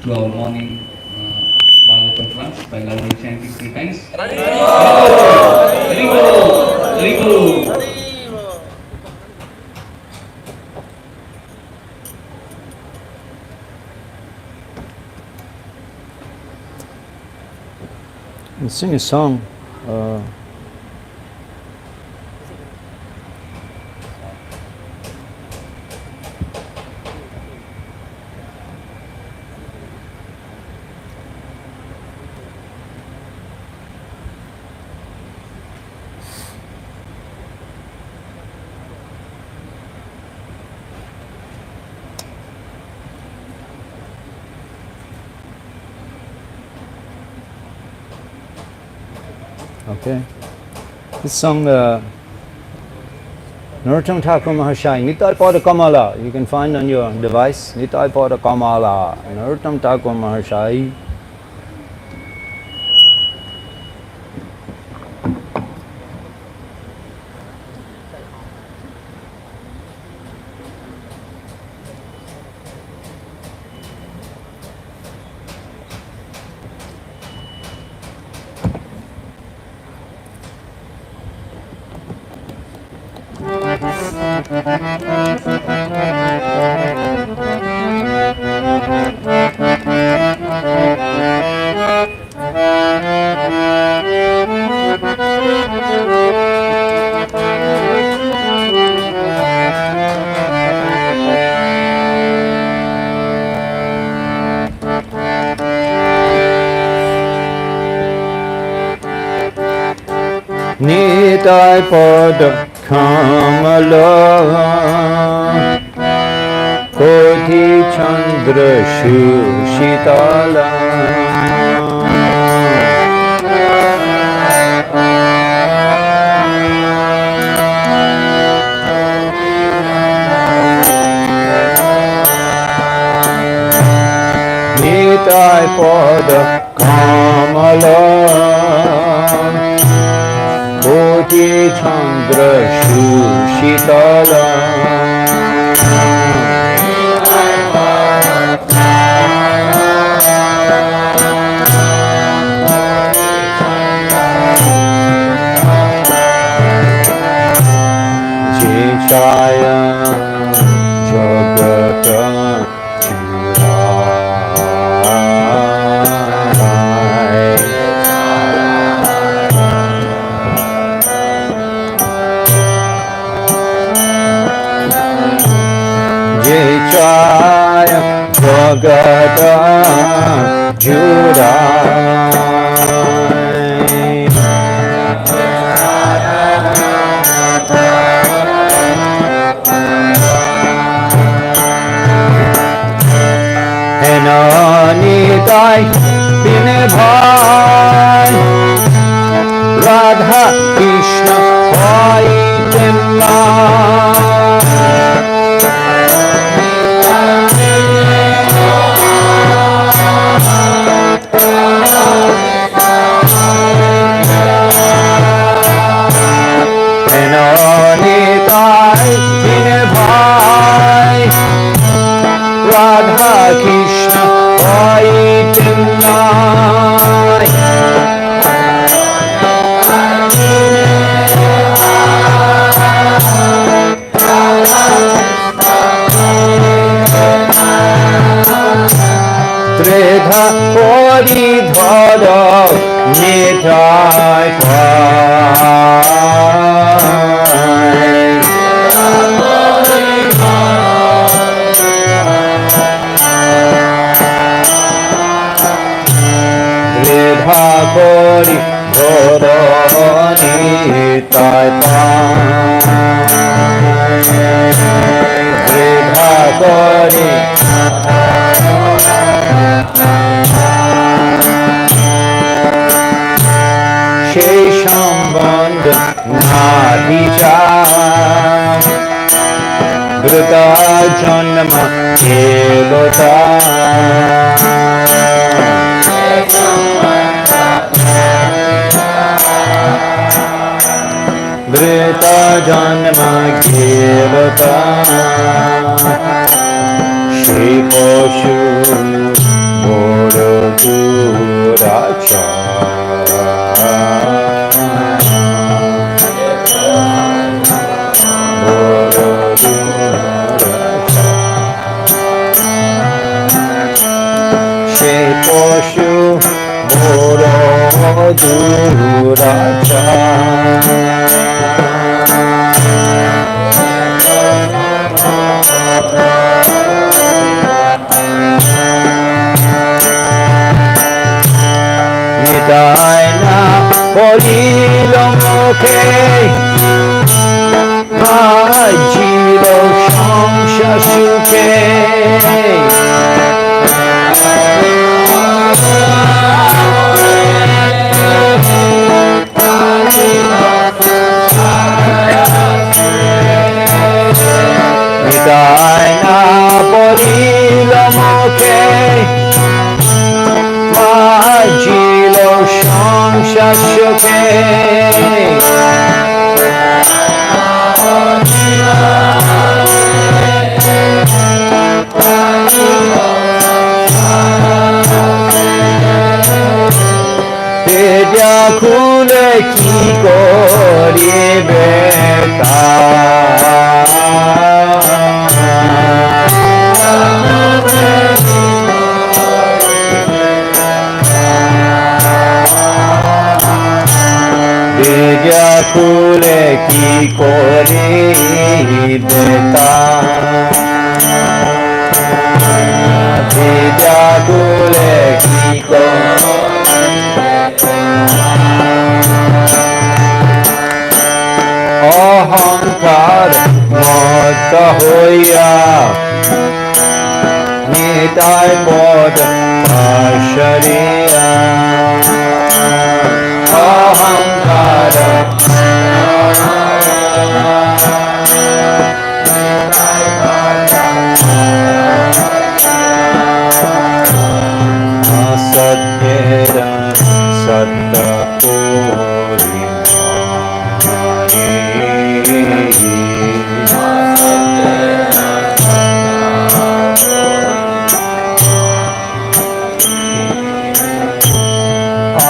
to our morning Bhagavatam class by loudly chanting 3 times. Hare Krishna, Hare Krishna. And sing a song. Okay. This song, Narottam Thakur Mahashai, Nitai Pada Kamala, you can find on your device, Nitai Pada Kamala, Narottam Thakur Mahashai. Nitai Pada Kamala Koti Chandra Shitala Nitai Pada Kamala Koti Chandra Shitala Jaya Jagata Jaya Bhagata Judai Enanitai Bine Bhai Radha Krishna Bhai Temla Enanitai Bine Bhai Radha Krishna Bhai Temla Tredha Kori Dhara Nitai Pai Tredha Kori Dhara Nitai Pai Tredha Kori Sheshamband Nadija Drita Janma Kelota Drita Janma Kelota Shri Poshu Duracha Nitaina Bolilo Moke Majiro Shangsha Shuke Nitaina Bolilo Moke Majilo Shangsha Shuke Vidya Kule Ki Kori Beta Vidya Kule Ki Kori Beta Vidya Kule Ki Kori Ahankar Mata Hoya Nitai Pod Ashariya Ahankar Asatyera Satta Puri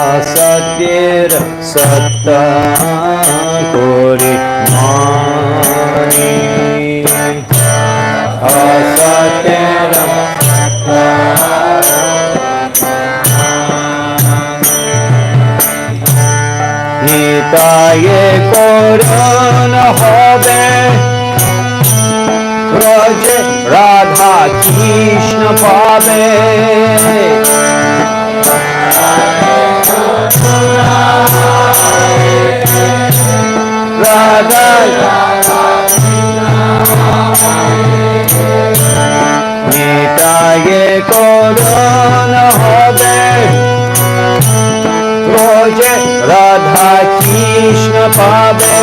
Asatyera Satta Puri Mani Asatyera Nitaye Korana Hobe Raje Radha Krishna Pabe Radha Nitaye Korana Hobe Raje Radha Krishna Pabe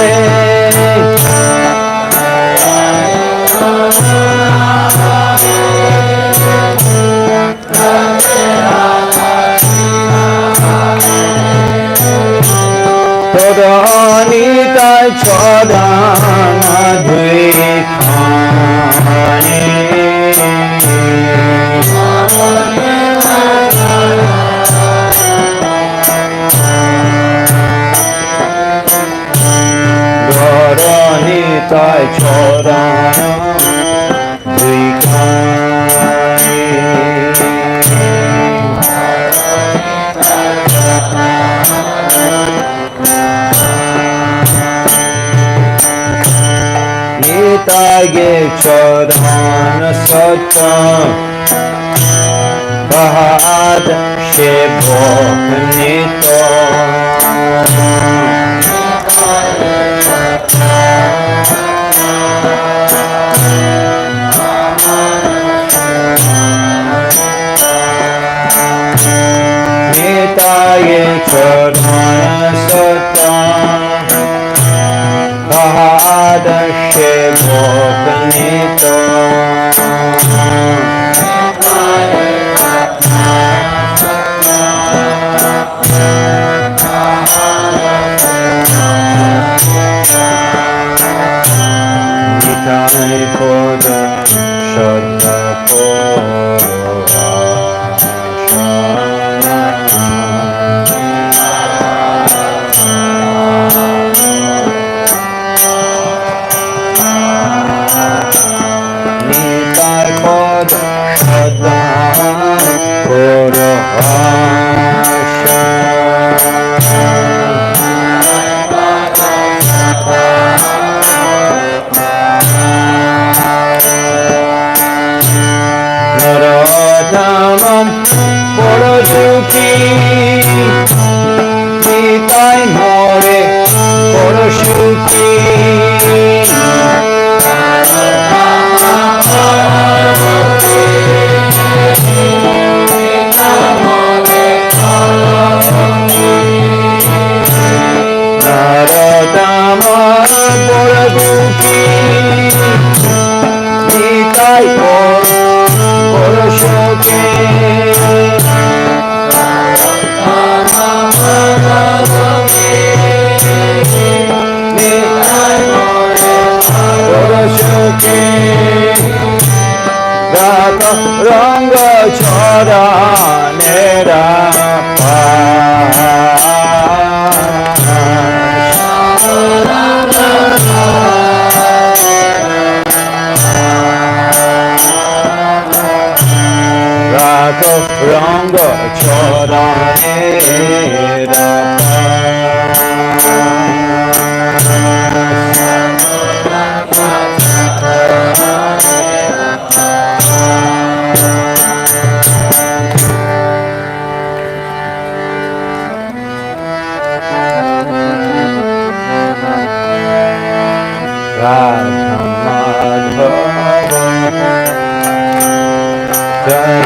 Todanita Chodana Dvikhani Todanita Chodana Dvikhani Nitaye Chodana Satam Bahad Shivo Nito Nitaye Chodana Satam Bahad Shivo Nito Nitai Koda Shadda Pora Nitai Koda Shadda Pora Narodamam Porosuki Nitai More Porosuki Narodamam Porosuki Nitai Porosuki Rath Ranga Chara Nera Rath Ranga Chara Nera Jai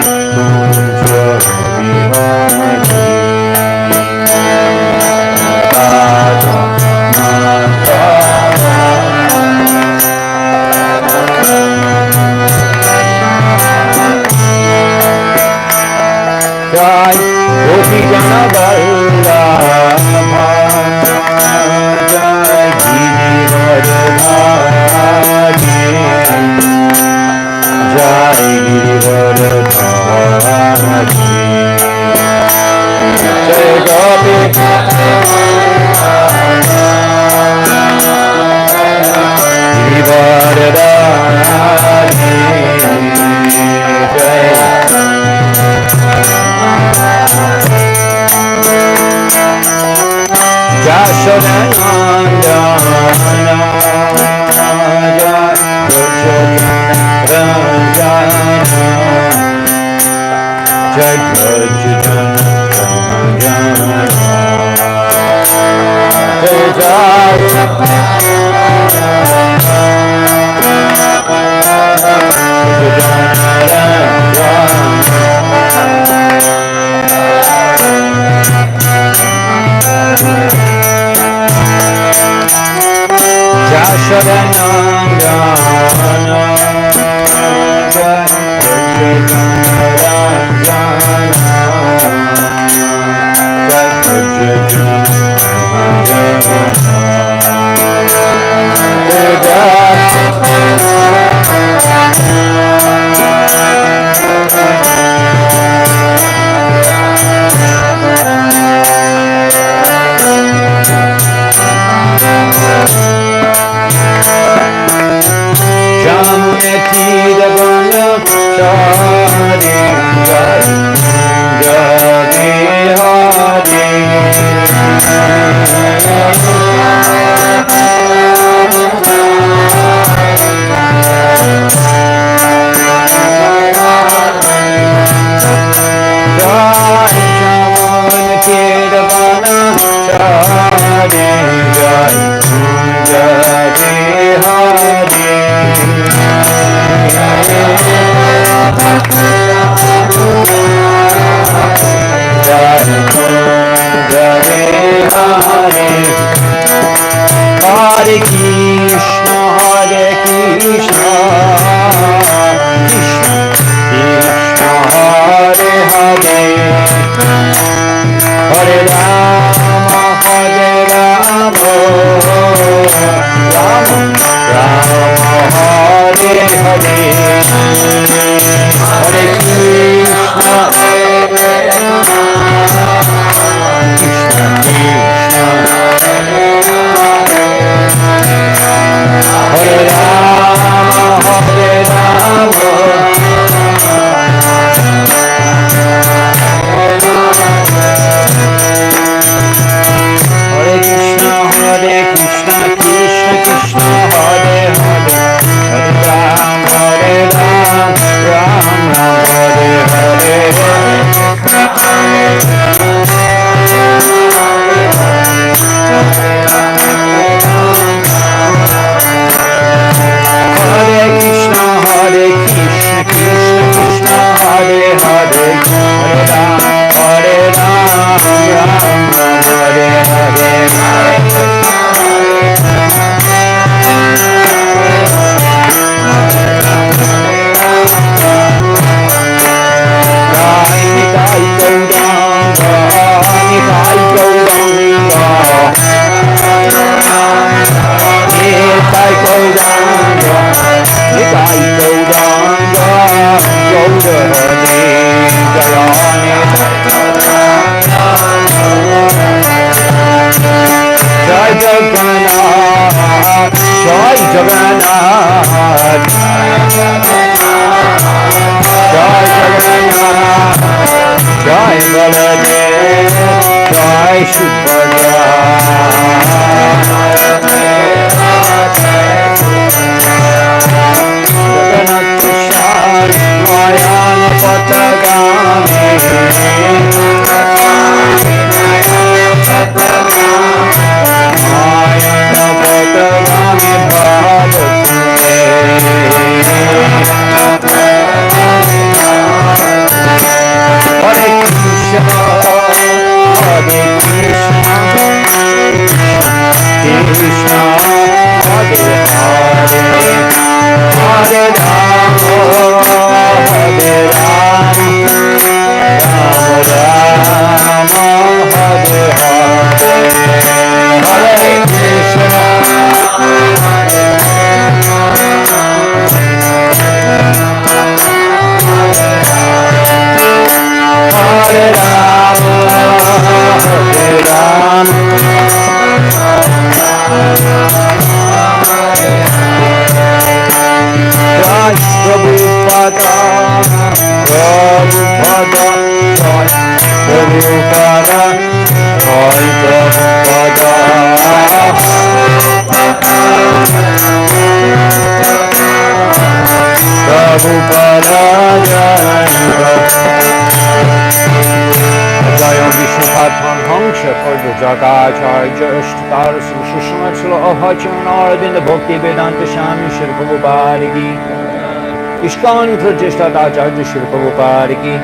ISKCON Prajishtatacharya Srila Prabhupada ki,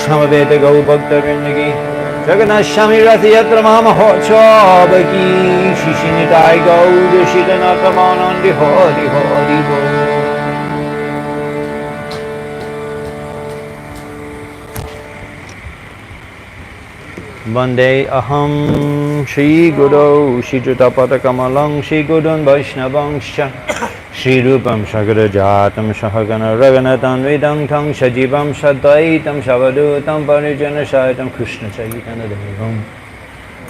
Samaveta Gau Bhakta Vrinda ki, Jagannath Shami Rath Yatra Mahaprabhu ki, Shishinitai Gauda Shitanata Manandi Hari Hari Bol. Vande aham Shri Guru Shri Jutapada Kamalang Shri Gurun Vaishnavangscha Shri Rupam Shagrajatam Shahagana Raganatam Vedam Tang Shajivam Shadvaitam Shavadutam Parijana Shaitam Krishna Chaitanya Devam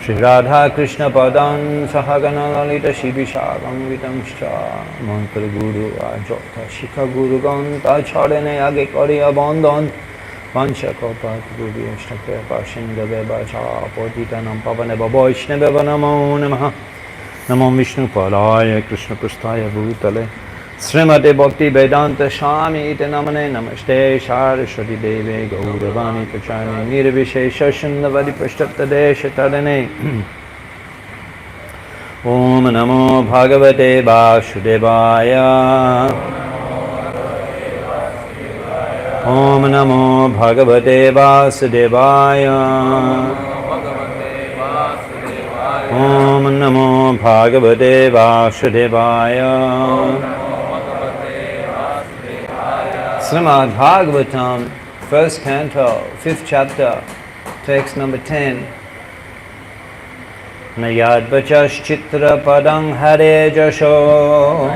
Shri Radha Krishna Padam Sahagana Lalita Shri Vishakam Vitam Shra Mantra Guru Ajota Shikha Guru Ganta Charane Age Kariya Bandhan Pancha Kopat Guru Shtakya Pashinda Bebacha Potitanam Pavaneva Vaishnava Namo Namaha Namo Vishnu Padaya Krishna Prasthaya Bhutale Srimate Bhakti Vedanta Swami Iti Namane Namaste Saraswati Deve Gauravani Pachani Nirvishesha Shundavadi Prashtapta Desha Tadane Om Namo Bhagavate Vasudevaya Om Namo Bhagavate Vasudevaya Om Namo Bhagavate Vasudevaya Srimad Bhagavatam, first canto, 5th chapter, text number 10. Nayad Vachas Chitra Padang Hare Jasho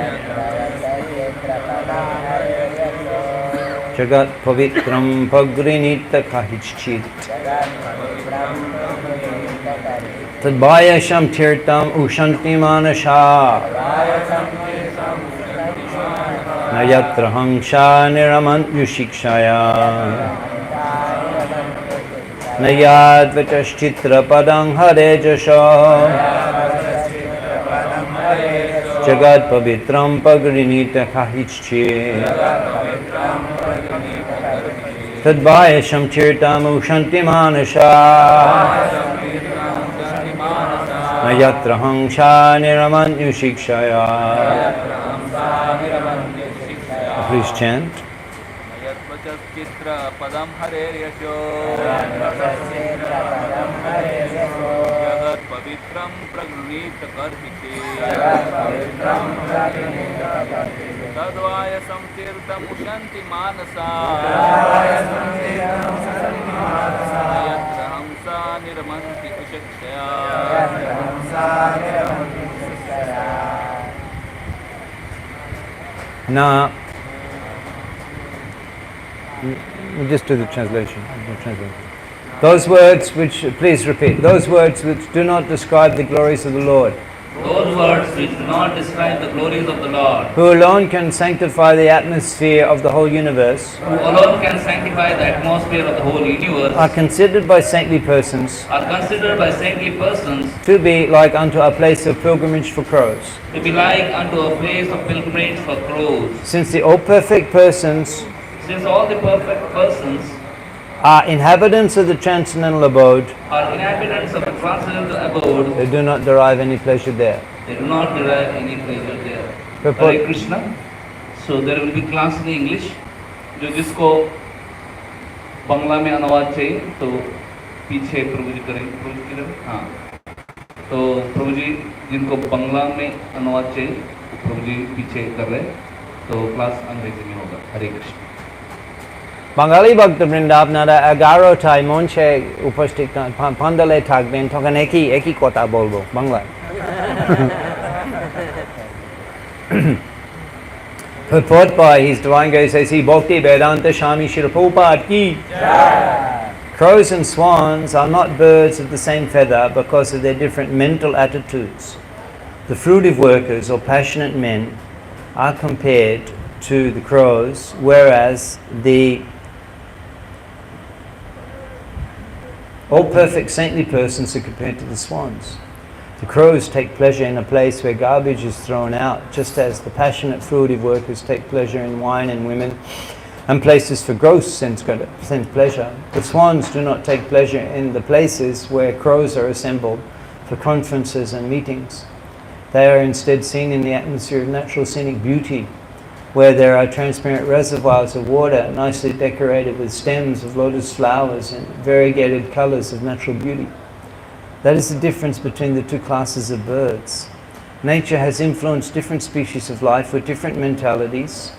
Jagat Pavitram Pagrinita Kahichchit Tadbhayasham Tirtam Ushanti Manasha Nayatra Hangsha Niramant Yushikshaya Nayad Vachashchitra Padang Hare Jasha Jagat Pavitram Pagrinita Kahichchit Tadbhayasham Tirtam Ushanti Manasha Nayatra Hangsha Niramant Yushikshaya. Please chant. Padam Hare Yasho Jagat Pavitram Pragnita Karhiti Tadvaya Samtirtam Ushanti Manasa Yatra Hamsa Niramanti Kushakshaya. Na We'll just do the translation. Those words which, please repeat, those words which do not describe the glories of the Lord, Those words which do not describe the glories of the Lord, who alone can sanctify the atmosphere of the whole universe, who alone can sanctify the atmosphere of the whole universe, are considered by saintly persons are considered by saintly persons to be like unto a place of pilgrimage for crows. to be like unto a place of pilgrimage for crows. Since the all perfect persons Since all the perfect persons are inhabitants of the transcendental abode, are inhabitants of the transcendental abode, they do not derive any pleasure there. they do not derive any pleasure there. Purport. Hare Krishna. So there will be class in English. जो जिसको बंगला में अनुवाद चाहिए तो पीछे प्रभु जी करेंगे, प्रभु जी किधर? हाँ, तो प्रभु जी जिनको बंगला में अनुवाद चाहिए प्रभु जी पीछे कर रहे हैं, तो क्लास अंग्रेजी में होगा। हरे कृष्ण। বাঙালি ভক্তবৃন্দ আপনারা 11টায় মঞ্চে উপস্থিত পান্ডালে থাকবেন, তখন একই কথা বলবো বাংলায়। Purport by His Divine Grace A.C. Bhakti Vedanta Swami Srila Prabhupada ki. Crows and swans are not birds of the same feather because of their different mental attitudes. The fruitive workers or passionate men are compared to the crows, whereas the all perfect saintly persons are compared to the swans. The crows take pleasure in a place where garbage is thrown out, just as the passionate fruitive workers take pleasure in wine and women, and places for gross sense pleasure. The swans do not take pleasure in the places where crows are assembled for conferences and meetings. They are instead seen in the atmosphere of natural scenic beauty, where there are transparent reservoirs of water nicely decorated with stems of lotus flowers and variegated colors of natural beauty. That is the difference between the two classes of birds. Nature has influenced different species of life with different mentalities.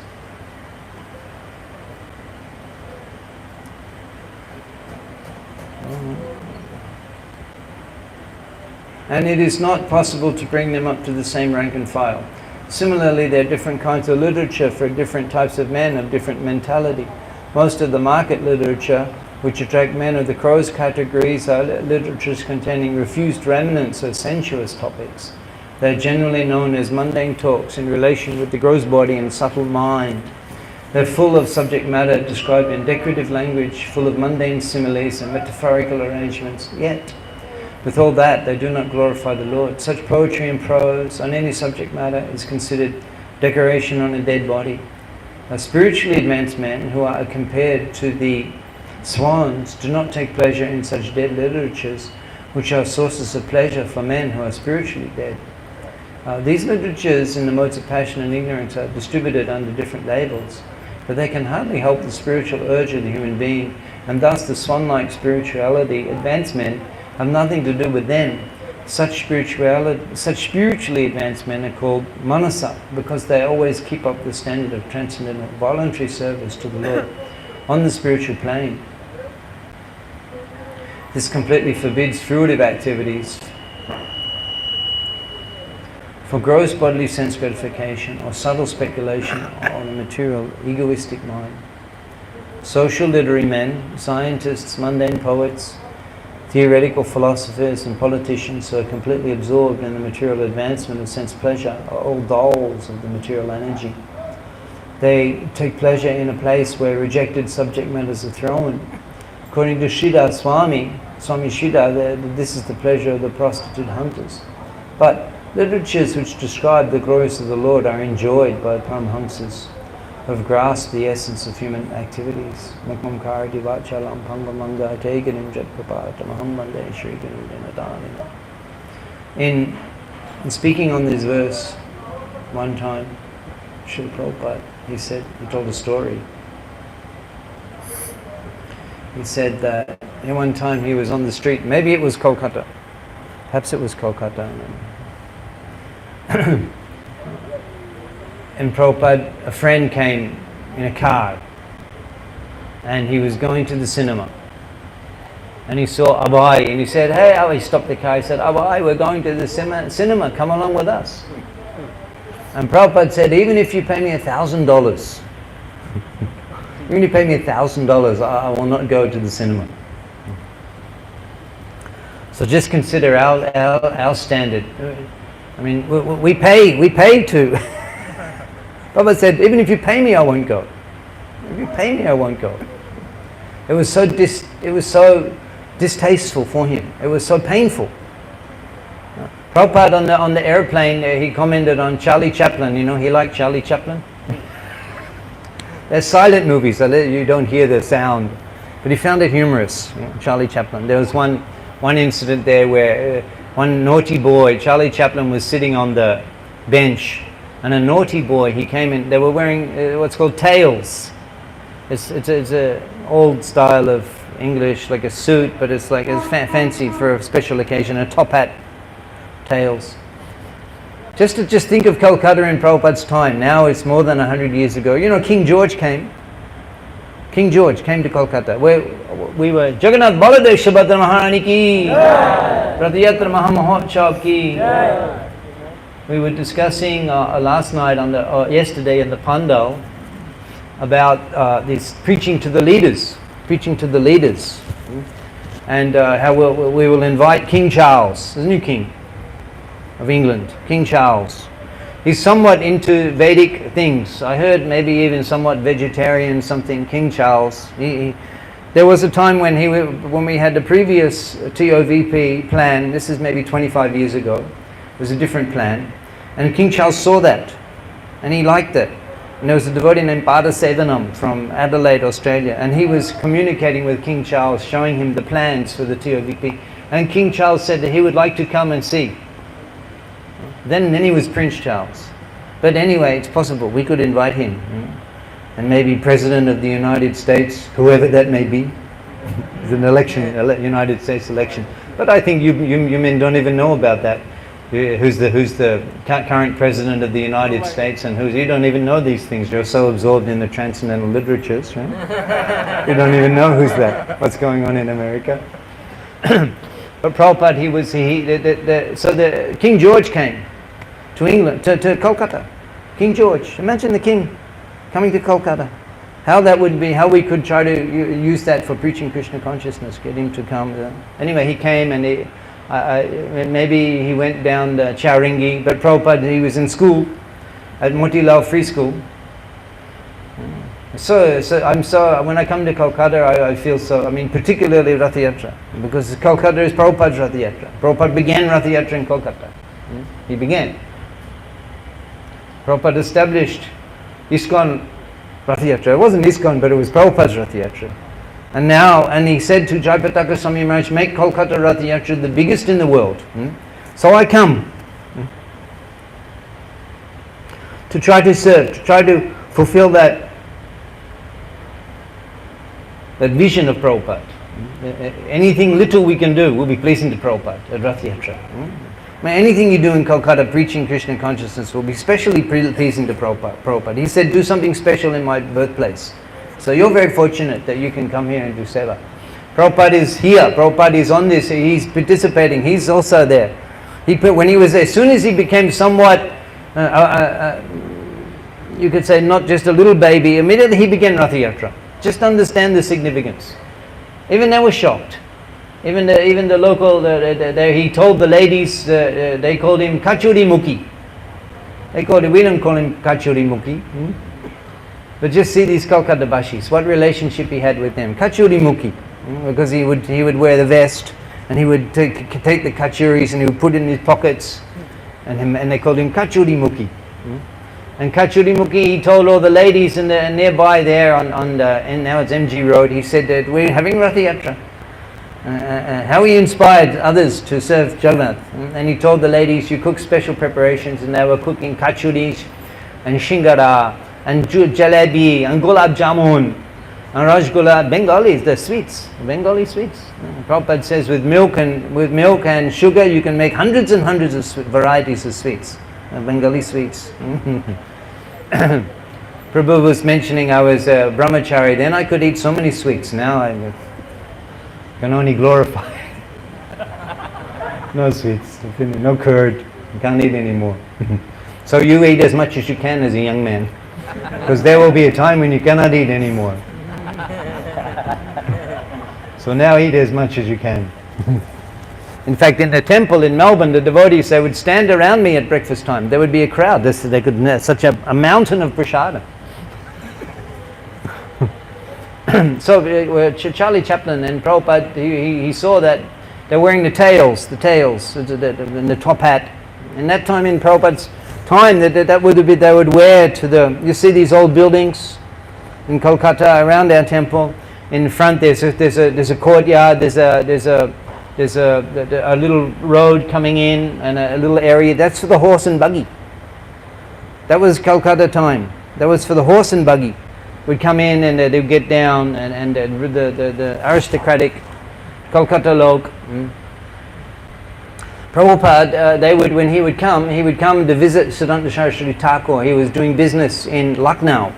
And it is not possible to bring them up to the same rank and file. Similarly, there are different kinds of literature for different types of men of different mentality. Most of the market literature, which attract men of the crows categories, are literatures containing refused remnants of sensuous topics. They are generally known as mundane talks in relation with the gross body and subtle mind. They are full of subject matter described in decorative language, full of mundane similes and metaphorical arrangements. Yet, with all that, they do not glorify the Lord. Such poetry and prose on any subject matter is considered decoration on a dead body. Spiritually advanced men who are compared to the swans do not take pleasure in such dead literatures, which are sources of pleasure for men who are spiritually dead. These literatures in the modes of passion and ignorance are distributed under different labels, but they can hardly help the spiritual urge of the human being, and thus the swan-like spirituality advanced men have nothing to do with them. Such spiritually advanced men are called manasa, because they always keep up the standard of transcendental voluntary service to the Lord on the spiritual plane. This completely forbids fruitive activities for gross bodily sense gratification or subtle speculation on a material egoistic mind. Social literary men, scientists, mundane poets, theoretical philosophers and politicians who are completely absorbed in the material advancement of sense pleasure are all dolls of the material energy. They take pleasure in a place where rejected subject matters are thrown. According to Shida Swami Shida, this is the pleasure of the prostitute hunters. But literatures which describe the glories of the Lord are enjoyed by Paramhamsas who have grasped the essence of human activities. In speaking on this verse, one time, Srila Prabhupada, he told a story. He said that one time he was on the street, maybe it was Kolkata, perhaps it was Kolkata, and Prabhupada, a friend came in a car and he was going to the cinema and he saw Abhay and he said, hey, he stopped the car, he said, Abhay, we're going to the cinema, come along with us. And Prabhupada said, even if you pay me $1,000, Even if you pay me $1,000, I will not go to the cinema. So just consider our standard. I mean, we pay to. Prabhupada said, even if you pay me, I won't go. If you pay me, I won't go. It was so distasteful for him. It was so painful. Prabhupada on the airplane, he commented on Charlie Chaplin. You know, he liked Charlie Chaplin. They're silent movies, so you don't hear the sound. But he found it humorous, you know, Charlie Chaplin. There was one incident there where one naughty boy, Charlie Chaplin, was sitting on the bench, and a naughty boy, he came in, they were wearing what's called tails. It's a old style of English, like a suit, but it's like it's fancy for a special occasion, a top hat, tails. Just think of Kolkata in Prabhupada's time. Now it's more than 100 years ago. You know, King George came. King George came to Kolkata. We were Jagannath Baladev Subhadra Maharani ki, Rath Yatra Mahamahotsav ki. We were discussing last night yesterday in the Pandal about this preaching to the leaders, and how we will invite King Charles, the new king of England, King Charles. He's somewhat into Vedic things. I heard maybe even somewhat vegetarian something, King Charles. There was a time when we had the previous TOVP plan, this is maybe 25 years ago, it was a different plan, and King Charles saw that, and he liked it. And there was a devotee named Pada Sevanam from Adelaide, Australia, and he was communicating with King Charles, showing him the plans for the TOVP, and King Charles said that he would like to come and see. Then he was Prince Charles. But anyway, it's possible we could invite him. And maybe President of the United States, whoever that may be. It's an election, United States election. But I think you men don't even know about that. Who's the current President of the United States and you don't even know these things. You're so absorbed in the transcendental literatures, right? You don't even know who's that, what's going on in America. But Prabhupada, so the King George came to England, to Kolkata. King George, imagine the king coming to Kolkata. How that would be, how we could try to use that for preaching Krishna consciousness, get him to come. Anyway, he came and maybe he went down the Chowringhee, but Prabhupada, he was in school at Motilal Free School. So when I come to Kolkata, I feel so, particularly Rath Yatra, because Kolkata is Prabhupada's Rath Yatra. Prabhupada began Rath Yatra in Kolkata. He began. Prabhupada established ISKCON Rath Yatra. It wasn't ISKCON, but it was Prabhupada's Rath Yatra. And he said to Jayapataka Swami Maharaj, make Kolkata Rath Yatra the biggest in the world. So I come to try to serve, to try to fulfill that vision of Prabhupada. Anything little we can do will be pleasing to Prabhupada at Rath Yatra. Anything you do in Kolkata preaching Krishna consciousness will be specially pleasing to Prabhupada. He said, do something special in my birthplace. So you're very fortunate that you can come here and do seva. Prabhupada is here. Prabhupada is on this. He's participating. He's also there. When he was there, as soon as he became somewhat, you could say not just a little baby, immediately he began Rath Yatra. Just understand the significance. Even they were shocked. Even the local, he told the ladies, they called him Kachuri Mukhi. We don't call him Kachuri Mukhi. But just see these Kolkata Bashis, what relationship he had with them. Kachuri Mukhi. Because he would wear the vest, and he would take the kachuris and he would put it in his pockets. And they called him Kachuri Mukhi. And Kachuri Mukhi, he told all the ladies nearby there and now it's MG Road, he said that we're having Rath Yatra. How he inspired others to serve Jagannath. And he told the ladies, you cook special preparations, and they were cooking kachuris and shingara and jalebi and gulab jamun and rajgula, Bengalis, the sweets, Bengali sweets. Prabhupada says with milk and sugar you can make hundreds and hundreds of varieties of sweets, Bengali sweets. Prabhu was mentioning I was a brahmachari, then I could eat so many sweets. Now I can only glorify. No sweets, no curd, you can't eat anymore. So you eat as much as you can as a young man, because there will be a time when you cannot eat anymore. So now eat as much as you can. In fact, in the temple in Melbourne, the devotees, they would stand around me at breakfast time. There would be a crowd. They could such a mountain of prasadam. So Charlie Chaplin and Prabhupada, he saw that they're wearing the tails, and the top hat. In that time, in Prabhupada's time, that would be they would wear to the. You see these old buildings in Kolkata around our temple. In front, there's a courtyard. There's a little road coming in and a little area. That's for the horse and buggy. That was Kolkata time. That was for the horse and buggy. Would come in and they'd get down and the aristocratic Kolkata log. Prabhupada, when he would come to visit Siddhanta Saraswati Thakur. He was doing business in Lucknow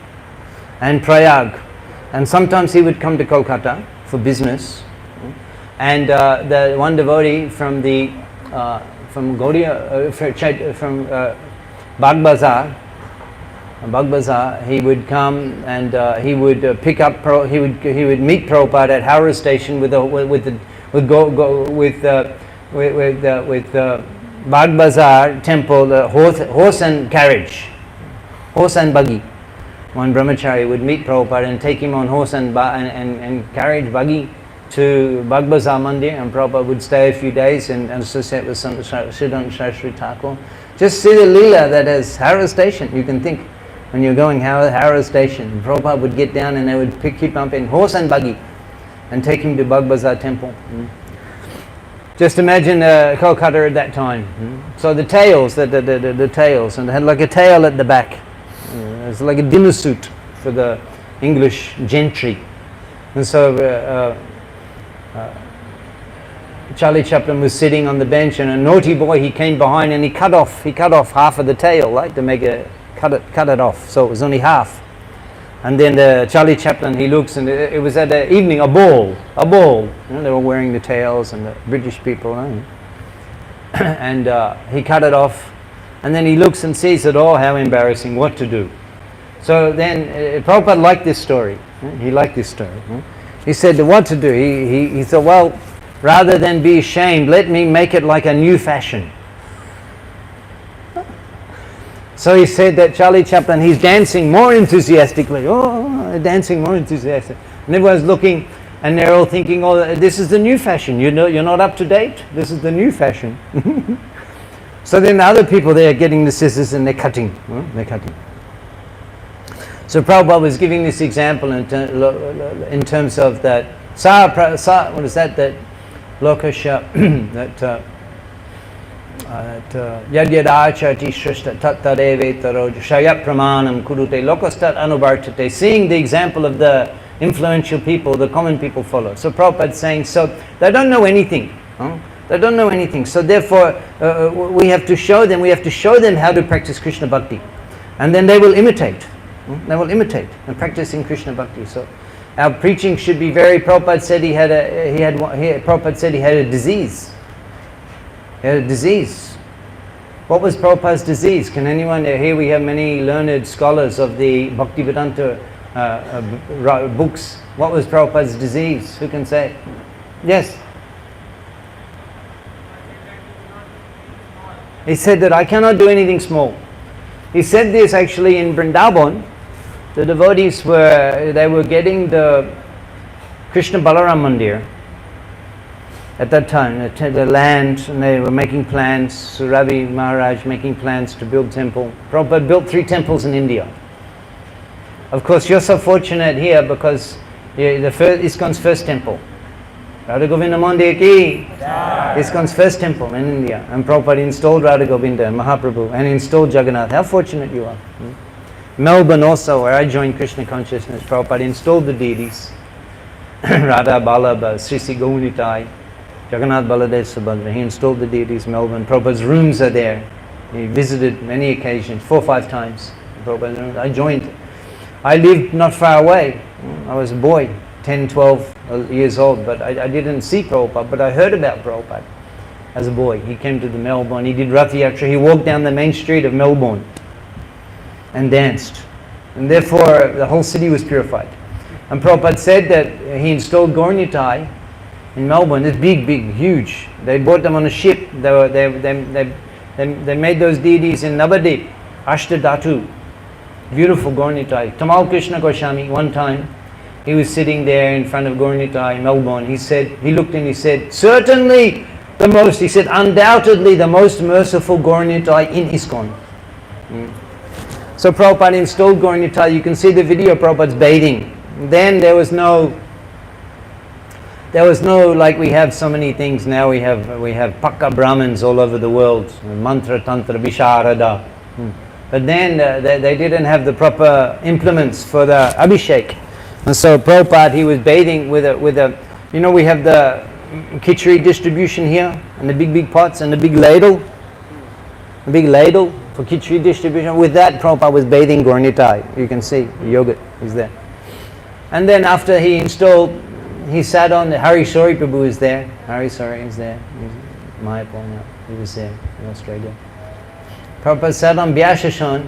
and Prayag, and sometimes he would come to Kolkata for business. And the one devotee from Bagh Bazar, he would come and he would pick up. He would meet Prabhupada at Howrah station with Bagh Bazar temple, the horse and carriage, horse and buggy. One brahmachari would meet Prabhupada and take him on horse and carriage buggy to Bagh Bazar Mandir, and Prabhupada would stay a few days and associate with Siddhanta Saraswati Thakur. Just see the Leela that is Howrah station. You can think when you're going Howrah station, Prabhupada would get down and they would pick him up in horse and buggy and take him to Bagh Bazar temple. Just imagine Kolkata at that time. So the tails, the tails, and they had like a tail at the back. It's like a dinner suit for the English gentry. And so Charlie Chaplin was sitting on the bench, and a naughty boy, he came behind and he cut off half of the tail, right, to make cut it off, so it was only half. And then the Charlie Chaplin, he looks, and it was at the evening, a ball. You know, they were wearing the tails, and the British people, right? And he cut it off, and then he looks and sees it. Oh, how embarrassing! What to do? So then Prabhupada liked this story. He liked this story. He said, what to do? He thought, well, rather than be ashamed, let me make it like a new fashion. So he said that Charlie Chaplin, he's dancing more enthusiastically. Dancing more enthusiastically. And everyone's looking, and they're all thinking, oh, this is the new fashion. You know, you're not up to date. This is the new fashion. So then the other people, they're getting the scissors and they're cutting. So Prabhupada was giving this example in terms of that. What is that? That lokasha, that. Yad yad acharti shrishta tat tadeve taroj shayat pramanam kurute lokastat anubartate. Seeing the example of the influential people, the common people follow. So Prabhupada is saying, so they don't know anything. They don't know anything. So therefore, we have to show them how to practice Krishna Bhakti. And then they will imitate. They will imitate and practice in Krishna Bhakti. So our preaching should be very. Prabhupada said he had a disease. He had a disease. What was Prabhupada's disease? Can anyone, here we have many learned scholars of the Bhaktivedanta books. What was Prabhupada's disease? Who can say? Yes. He said that I cannot do anything small. He said this actually in Vrindavan. The devotees were getting the Krishna Balaram Mandir. At that time, the land, and they were making plans, Suravi Maharaj making plans to build temple. Prabhupada built 3 temples in India. Of course, you're so fortunate here because ISKCON's first temple. Radha Govinda Mandir ki, ISKCON's first temple in India. And Prabhupada installed Radha Govinda and Mahaprabhu and installed Jagannath. How fortunate you are. Melbourne also, where I joined Krishna consciousness, Prabhupada installed the deities. Radha, Balabha, Srisi Gaunitai. Jagannath Baladev Subhadra. He installed the deities in Melbourne. Prabhupada's rooms are there. He visited many occasions, 4 or 5 times. Prabhupada's rooms. I joined. I lived not far away. I was a boy, 10, 12 years old, but I didn't see Prabhupada, but I heard about Prabhupada as a boy. He came to the Melbourne. He did Rath Yatra. He walked down the main street of Melbourne and danced. And therefore, the whole city was purified. And Prabhupada said that he installed Gaurnitai in Melbourne. It's big, huge. They brought them on a ship. They made those deities in Navadip, Ashtadhatu. Beautiful Gaurnitai. Tamal Krishna Goswami, one time, he was sitting there in front of Gaurnitai in Melbourne. He looked and he said, certainly undoubtedly the most merciful Gaurnitai in ISKCON. So Prabhupada installed Gaurnitai. You can see the video, Prabhupada's bathing. Then there was no, like we have so many things now. We have Pakka Brahmins all over the world, mantra, tantra, visharada. But then they didn't have the proper implements for the abhishek. And so Prabhupada, he was bathing with a, we have the khichdi distribution here, and the big pots, and the big ladle for khichdi distribution. With that, Prabhupada was bathing Gaurnitai. You can see the yogurt is there. And then after he installed, he sat on the Srila Prabhupada is there. Srila is there. Mahaprabhu now. He was there in Australia. Prabhupada sat on Vyasasana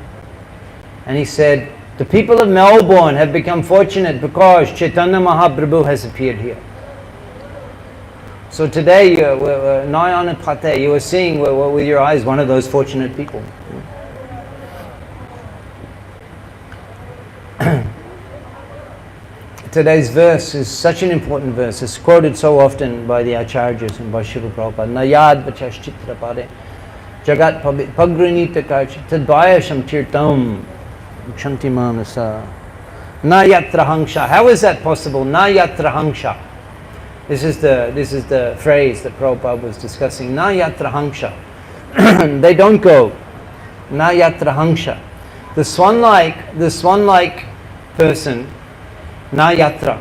and he said, the people of Melbourne have become fortunate because Chaitanya Mahaprabhu has appeared here. So today, Nayan Pate, you are seeing with your eyes one of those fortunate people. Today's verse is such an important verse. It's quoted so often by the Acharyas and by Srila Prabhupada. Nayad vachashchitra pade jagat pagranita karchi tadvayasham tirtam chanti manasa na yatra hangsha. How is that possible? Na yatra hangsha. This is the phrase that Prabhupada was discussing. Na yatra hangsha. They don't go. Na yatra hangsha. The swan-like person, na yatra,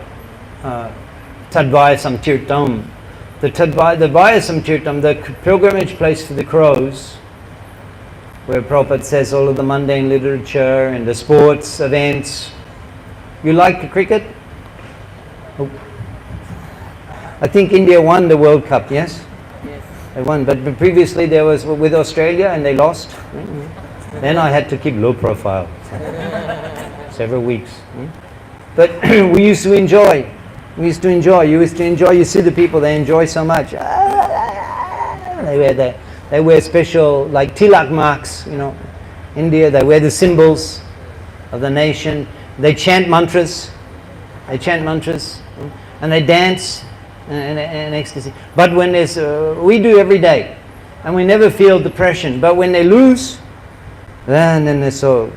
tadvayasam tirtam. The Vayasam tirtam, the pilgrimage place for the crows, where Prabhupada says all of the mundane literature and the sports events. You like the cricket? Oh. I think India won the World Cup, yes? Yes. They won, but previously there was with Australia and they lost. Then I had to keep low profile. Several weeks. But we used to enjoy. You used to enjoy. You see the people, they enjoy so much. They wear special, like tilak marks, India, they wear the symbols of the nation. They chant mantras. And they dance and ecstasy. But when there's, we do every day, and we never feel depression. But when they lose, then they're so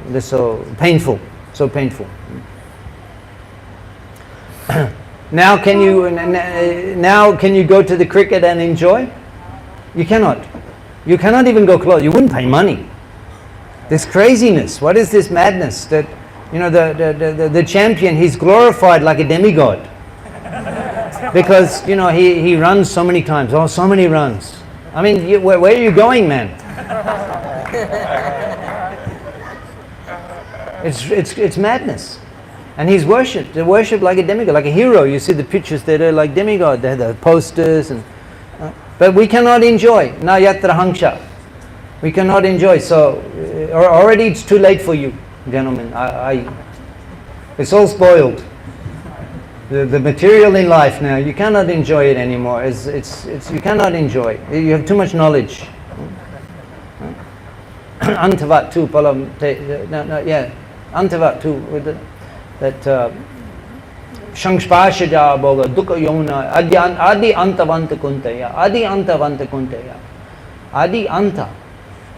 painful, so painful. Now can you go to the cricket and enjoy? You cannot. You cannot even go close. You wouldn't pay money. This craziness. What is this madness? That the champion, he's glorified like a demigod. Because he runs so many times. Oh, so many runs. I mean, where are you going, man? It's madness. And he's worshipped. They're worshipped like a demigod, like a hero. You see the pictures there, they're like demigod. They're the posters. But we cannot enjoy. Na yatra hangsha. We cannot enjoy. So already it's too late for you, gentlemen. It's all spoiled. The material in life now, you cannot enjoy it anymore. You cannot enjoy. You have too much knowledge. Antavat tu palam. Antavat tu. That Shangspashaja Boga Dukha Yona Adi Antavanta Kuntaya. Adi Antavanta Kuntaya. Adi Anta.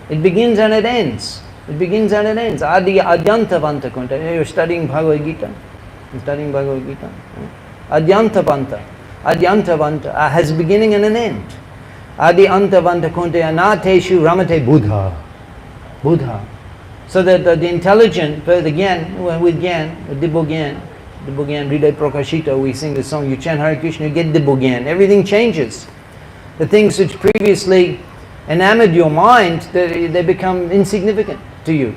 It begins and it ends. Adi Adyantavanta Kuntaya. You're studying Bhagavad Gita. Adyantavanta. Adyantavanta has a beginning and an end. Adi Antavanta Kuntaya Nateshu Ramate Buddha. So that the intelligent, with Dibogyan, Hriday Prakashita, we sing the song, you chant Hare Krishna, you get Dibogyan. Everything changes. The things which previously enamored your mind, they become insignificant to you.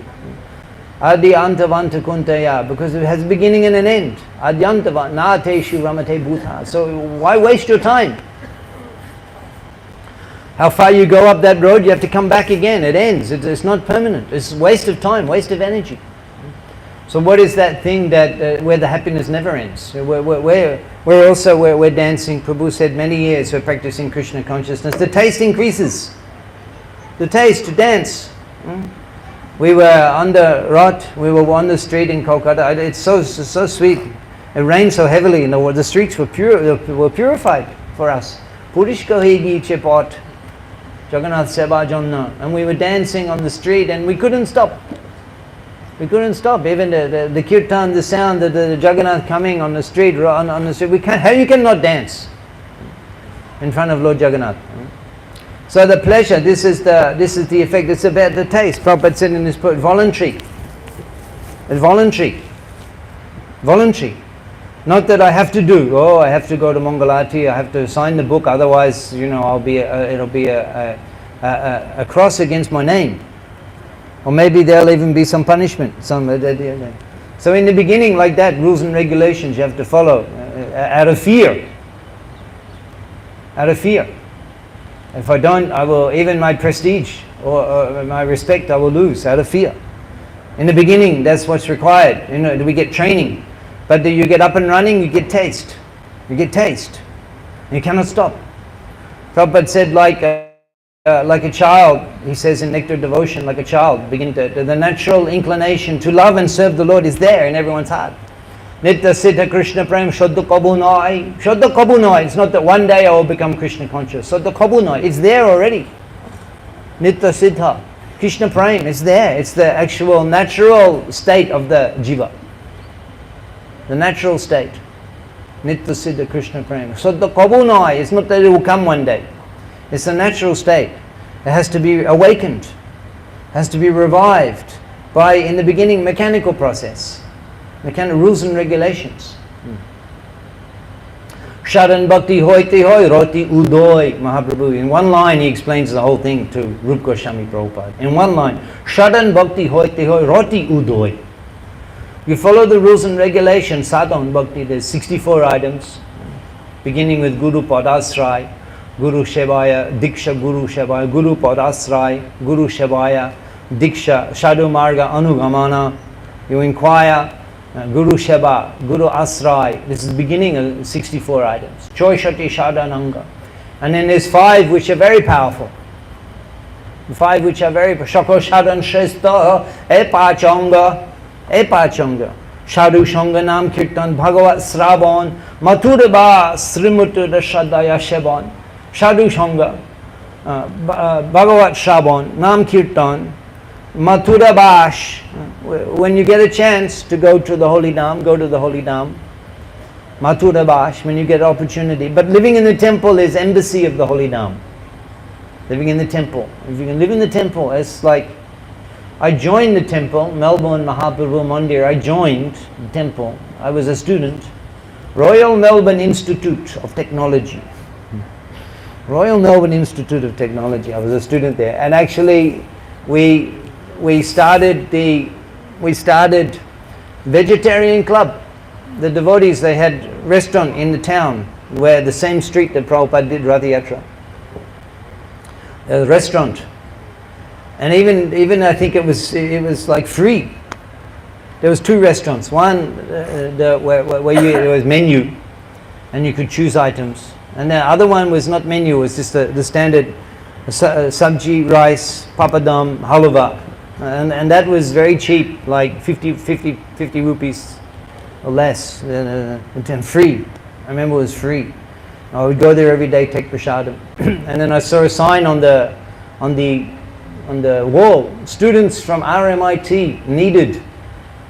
Adi Antavanta Kuntaya, because it has a beginning and an end. Adyantava, Nateshu Ramate Bhutha. So why waste your time? How far you go up that road, you have to come back again. It ends. It's not permanent. It's waste of time, waste of energy. So what is that thing that where the happiness never ends? We're dancing. Prabhu said many years we're practicing Krishna consciousness. The taste increases. The taste to dance. We were on the Rath. We were on the street in Kolkata. It's so sweet. It rained so heavily. The streets were purified for us. Purishka hoi giyeche pot. Jagannath Seva Jonna. And we were dancing on the street and we couldn't stop. We couldn't stop. Even the kirtan, the sound, the Jagannath coming on the street, on the street. You cannot dance in front of Lord Jagannath. So the pleasure, this is the effect. It's about the taste. Prabhupada said in his book, voluntary. It's voluntary. Voluntary. Not that I have to do. Oh, I have to go to Mangalati. I have to sign the book. Otherwise, it'll be a cross against my name. Or maybe there'll even be some punishment. So in the beginning, like that, rules and regulations you have to follow out of fear. Out of fear. If I don't, I will, even my prestige or my respect, I will lose out of fear. In the beginning, that's what's required. We get training. But you get up and running, you get taste. You get taste. You cannot stop. Prabhupada said like a child, he says in Nectar Devotion, like a child, the natural inclination to love and serve the Lord is there in everyone's heart. Nitya Siddha Krishna Prem Shuddha Kabu Nai. Shuddha Kabu Nai. It's not that one day I will become Krishna conscious. Shuddha Kabu Nai. It's there already. Nitya Siddha Krishna Prem. It's there. It's the actual natural state of the jiva. The natural state. Nitya Siddha Krishna Prem. Shuddha Kabu Nai. It's not that it will come one day. It's a natural state. It has to be awakened. It has to be revived by, in the beginning, mechanical process. Mechanical rules and regulations. Sharan Bhakti Hoite Hoi Roti Udoy. Mahaprabhu, in one line he explains the whole thing to Rupa Goswami Prabhupada. In one line, Sharan Bhakti Hoite Hoi Roti Udoy. You follow the rules and regulations, Sadhan Bhakti, there's 64 items, beginning with Guru Padasrai, Guru Shevaya, Diksha Guru Shevaya, Guru Padasrai, Guru Shevaya, Diksha, Shadu Marga, Anugamana. You inquire, Guru Sheba, Guru Asrai. This is the beginning of 64 items. Choishati Shadananga. And then there's 5 which are very powerful. 5 which are very powerful. Shako Shadan Shrestha, Epachanga, Epachanga. Shadu Shanganam Kirtan, Bhagavat Sravan, Mathuraba, Srimutura Shadaya Sheban. Shadu Shanga, Bhagavat Shravan, Nam Kirtan, Mathura Bash. When you get a chance to go to the Holy Dham, go to the Holy Dham. Mathura Bash, when you get opportunity. But living in the temple is embassy of the Holy Dham. Living in the temple. If you can live in the temple, it's like, I joined the temple, Melbourne Mahaprabhu Mandir, I joined the temple. I was a student. Royal Melbourne Institute of Technology. Royal Melbourne Institute of Technology. I was a student there. And actually, we started vegetarian club. The devotees, they had restaurant in the town where the same street that Prabhupada did Rath Yatra. A restaurant. And even I think it was like free. There was 2 restaurants. One where there was menu and you could choose items. And the other one was not menu, it was just the standard sabji, rice, papadam, halwa. And that was very cheap, like 50 rupees or less, and free. I remember it was free. I would go there every day, take prasadam. And then I saw a sign on the wall, students from RMIT needed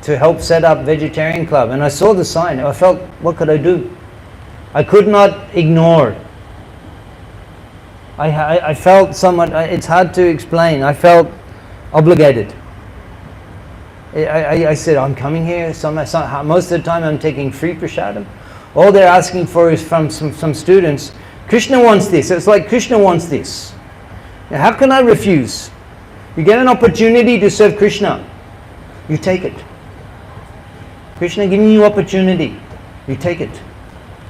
to help set up vegetarian club. And I saw the sign, I felt, what could I do? I could not ignore. I felt somewhat, it's hard to explain, I felt obligated. I said, I'm coming here, most of the time I'm taking free prasadam. All they're asking for is from some students, Krishna wants this. It's like Krishna wants this. Now, how can I refuse? You get an opportunity to serve Krishna, you take it. Krishna giving you opportunity, you take it.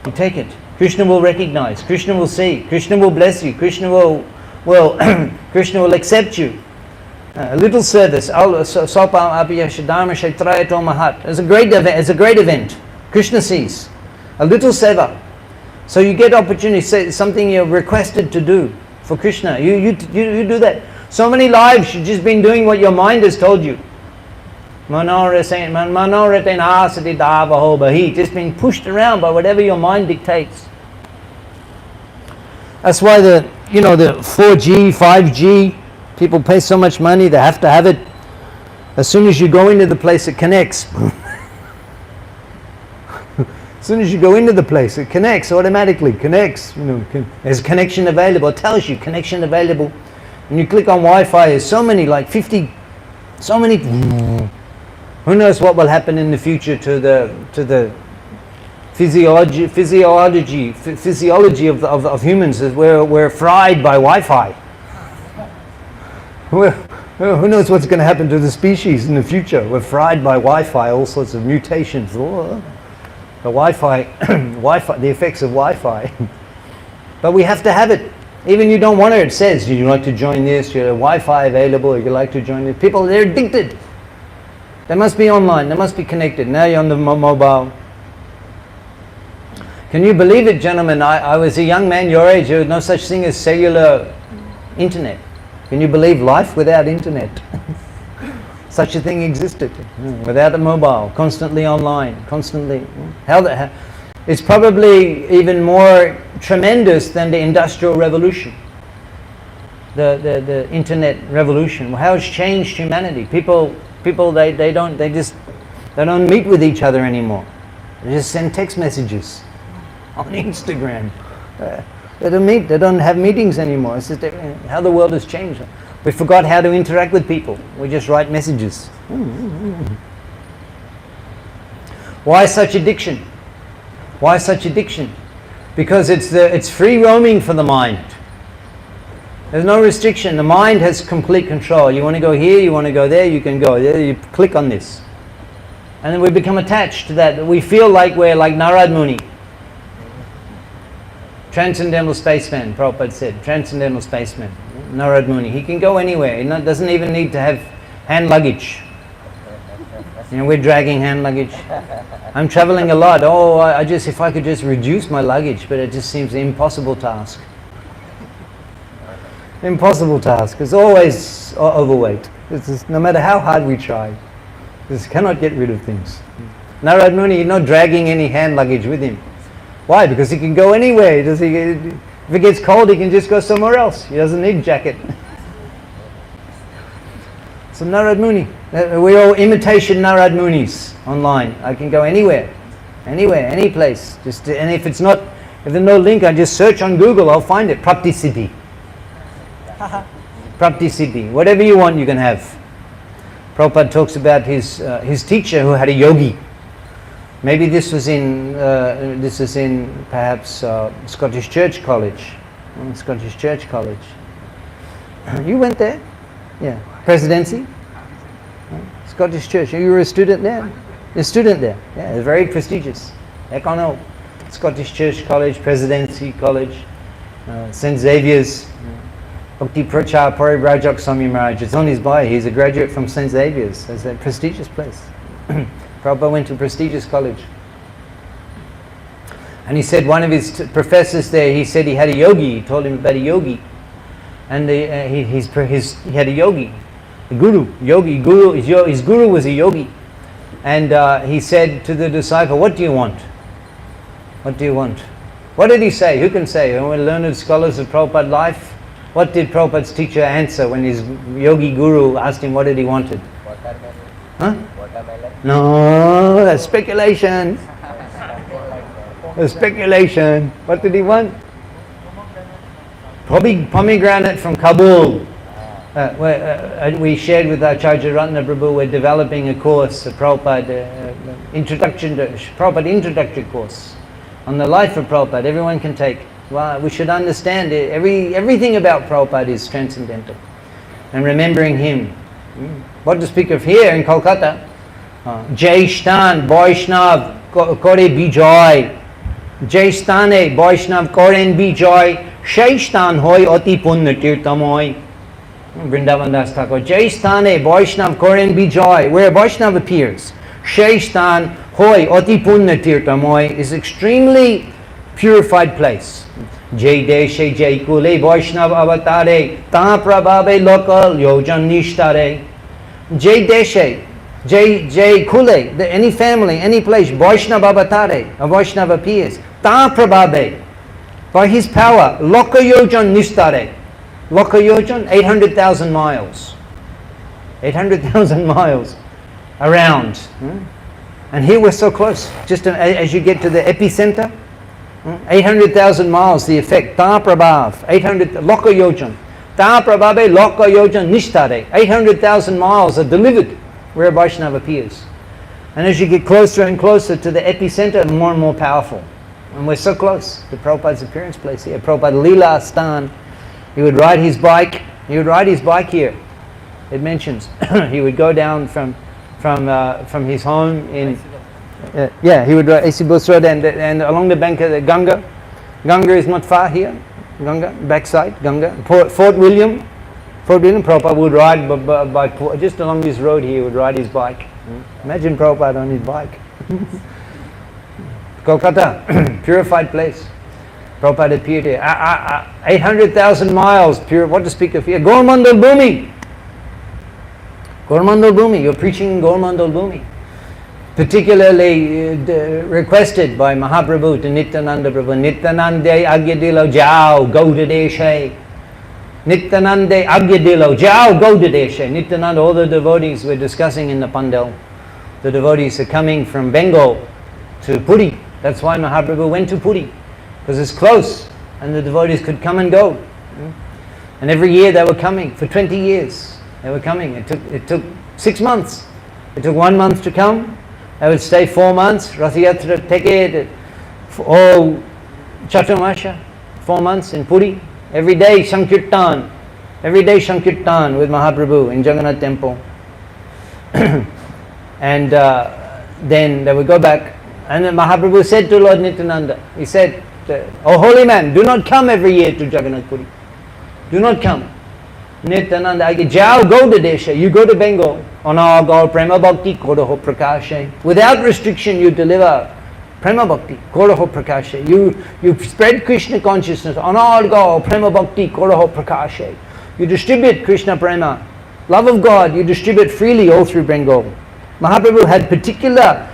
You take it. Krishna will recognize, Krishna will see, Krishna will bless you, Krishna will Krishna will accept you. A little service. Sopam Abhiyashadharma Kshetrayato Mahat. It's a great event. It's a great event. Krishna sees. A little seva. So you get opportunity, say something you're requested to do for Krishna. You do that. So many lives you've just been doing what your mind has told you. Just being pushed around by whatever your mind dictates. That's why the 4G, 5G, people pay so much money, they have to have it. As soon as you go into the place, it connects. As soon as you go into the place, it connects automatically. Connects. There's connection available. It tells you connection available. And you click on Wi-Fi. There's so many, like 50, so many. Who knows what will happen in the future to the physiology of humans? We're fried by Wi-Fi. Who knows what's going to happen to the species in the future? We're fried by Wi-Fi. All sorts of mutations. The Wi-Fi, the effects of Wi-Fi. But we have to have it. Even you don't want it, it says, you like to join this, you have Wi-Fi available, you like to join it. People, they're addicted. They must be online, they must be connected. Now you're on the mobile. Can you believe it, gentlemen? I was a young man your age, there was no such thing as cellular internet. Can you believe life without internet? Such a thing existed, without a mobile, constantly online, constantly. It's probably even more tremendous than the Industrial Revolution, the internet revolution. How it's changed humanity. People they don't meet with each other anymore. They just send text messages on Instagram. They don't meet. They don't have meetings anymore. It's just how the world has changed. We forgot how to interact with people. We just write messages. Why such addiction? Why such addiction? Because it's free roaming for the mind. There's no restriction. The mind has complete control. You want to go here, you want to go there, you can go there. You click on this. And then we become attached to that. We feel like we're like Narad Muni. Transcendental spaceman, Prabhupada said. Transcendental spaceman. Narad Muni. He can go anywhere. He doesn't even need to have hand luggage. We're dragging hand luggage. I'm traveling a lot. If I could just reduce my luggage, but it just seems an impossible task. Impossible task. It's always overweight. No matter how hard we try, just cannot get rid of things. Narad Muni, he's not dragging any hand luggage with him. Why? Because he can go anywhere. If it gets cold, he can just go somewhere else. He doesn't need a jacket. So Narad Muni. We're all imitation Narad Munis online. I can go anywhere, any place. And if there's no link, I just search on Google, I'll find it. Prapti Siddhi. Prapti Siddhi. Whatever you want, you can have. Prabhupada talks about his teacher who had a yogi. Maybe this was in perhaps Scottish Church College. Scottish Church College. You went there? Yeah. Presidency? Scottish Church. You were a student there? A student there. Yeah, it's very prestigious. Econo. Scottish Church College, Presidency College, St. Xavier's. Bhakti Prachar Paribrajak Swami Maharaj. It's on his bio. He's a graduate from St. Xavier's. It's a prestigious place. Prabhupada went to a prestigious college. And he said one of his professors there, he said he had a yogi. He told him about a yogi. And he had a yogi. The guru. His guru was a yogi. And he said to the disciple, what do you want? What do you want? What did he say? Who can say? When learned scholars of Prabhupada life, what did Prabhupada's teacher answer when his yogi guru asked him what did he wanted? Watermelon. Huh? Watermelon. No, that's speculation. That's speculation. What did he want? Pomegranate from Kabul. We shared with Acharya Ratna Prabhu, we're developing a course, a Prabhupada introductory course on the life of Prabhupada. Everyone can take. Well, we should understand it. Everything about Prabhupada is transcendental. And remembering him. What to speak of here in Kolkata? Jai Shtan, Vaishnav, Kore Bijoy. Jai Stane, Vaishnav, Koren Bijoy. Shai Shtan hoy ati punna tirtamoy. Vrindavan Das Thakur. Jai Sthane Vaishnav Koren Bijoy, where Vaishnav appears. Shai Sthan Hoy Oti Punna Tirtamoy is extremely purified place. Jai Deshe Jai Kule Vaishnav Avatare Ta Prabhave Lokal Yojan Nishtare. Jai Deshe, Jai Kule, any family, any place, Vaishnav Avatare, a Vaishnav appears. Ta Prabhave, by his power, Loka Yojan Nishtare. Loka Yojan, 800,000 miles. 800,000 miles around. And here we're so close. Just as you get to the epicenter, 800,000 miles, the effect. Ta Prabhav, 800, Loka Yojan. Ta Prabhave, Loka Yojan Nishtare. 800,000 miles are delivered where Vaishnava appears. And as you get closer and closer to the epicenter, more and more powerful. And we're so close to Prabhupada's appearance place here. Prabhupada Leela Stan. He would ride his bike. He would ride his bike here. It mentions he would go down from his home in he would ride AC Bus Road and along the bank of the Ganga. Ganga is not far here. Ganga, backside Ganga. Fort William. Prabhupada would ride by just along this road here. He would ride his bike. Imagine Prabhupada on his bike. Kolkata, purified place. Prabhupada appeared here. 800,000 miles, pure, what to speak of here? Gormandal Bhumi. Gormandal Bhumi, you're preaching in Gormandal Bhumi. Particularly requested by Mahaprabhu to Nityananda Prabhu. Nityanande Agyadilo Jao, go to Deshe. Nityanande Agyadilo Jao, go to Deshe. Nityananda, all the devotees we're discussing in the Pandal. The devotees are coming from Bengal to Puri. That's why Mahaprabhu went to Puri. Because it's close and the devotees could come and go. And every year they were coming. For 20 years they were coming. It took 6 months. It took 1 month to come. They would stay 4 months. Rath Yatra, take it. Oh, Chatumasha, 4 months in Puri. Every day Sankirtan. Every day Sankirtan with Mahaprabhu in Jagannath temple. And then they would go back. And then Mahaprabhu said to Lord Nityananda, he said, "Oh holy man, do not come every year to Jagannath Puri. Do not come." Nityananda, I Jao, go to Desha, you go to Bengal. Anagar Prema Bhakti Kodaho Prakashe. Without restriction you deliver Prema Bhakti Kodaho Prakashe. You spread Krishna consciousness. Anagar Prema Bhakti Kodaho Prakashe. You distribute Krishna Prema. Love of God, you distribute freely all through Bengal. Mahaprabhu had particular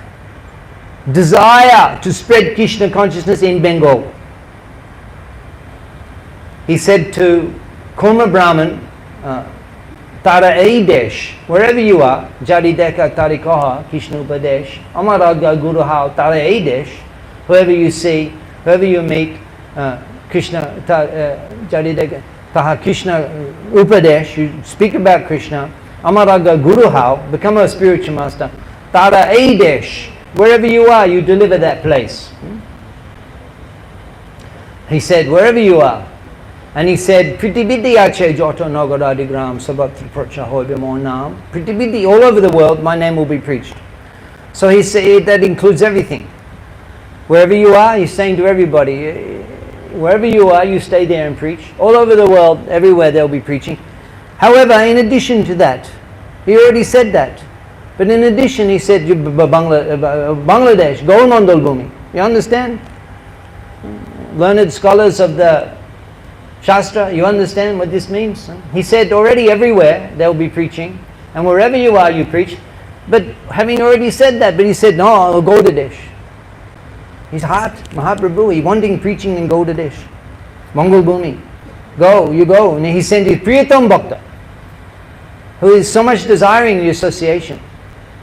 desire to spread Krishna consciousness in Bengal. He said to Kurma Brahman, Tara Aidesh, wherever you are, Jari Deka Tarikoha, Krishna Upadesh, Amaraga Guru Hao, Tara Aidesh, whoever you see, whoever you meet, Krishna, Jari Deka, Taha Krishna Upadesh, you speak about Krishna, Amaraga Guru Hao, become a spiritual master, Tara Aidesh, wherever you are, you deliver that place. He said, wherever you are. And he said, Pritibidi Ache Joto Nagaradigram Sabat Procha Hoibimo Nam. Pritibidi, all over the world, my name will be preached. So he said that includes everything. Wherever you are, he's saying to everybody, wherever you are, you stay there and preach. All over the world, everywhere they'll be preaching. However, in addition to that, he already said that. But in addition, he said, Bangladesh, Golmandal Bhumi. You understand? Learned scholars of the Shastra, you understand what this means? He said already everywhere they'll be preaching, and wherever you are, you preach. But having already said that, but he said, no, I'll go to Desh. His heart, Mahaprabhu, he wanting preaching in Gaudadesh, Mangal Bhumi. Go, you go. And he sent his Priyatam Bhakta, who is so much desiring the association.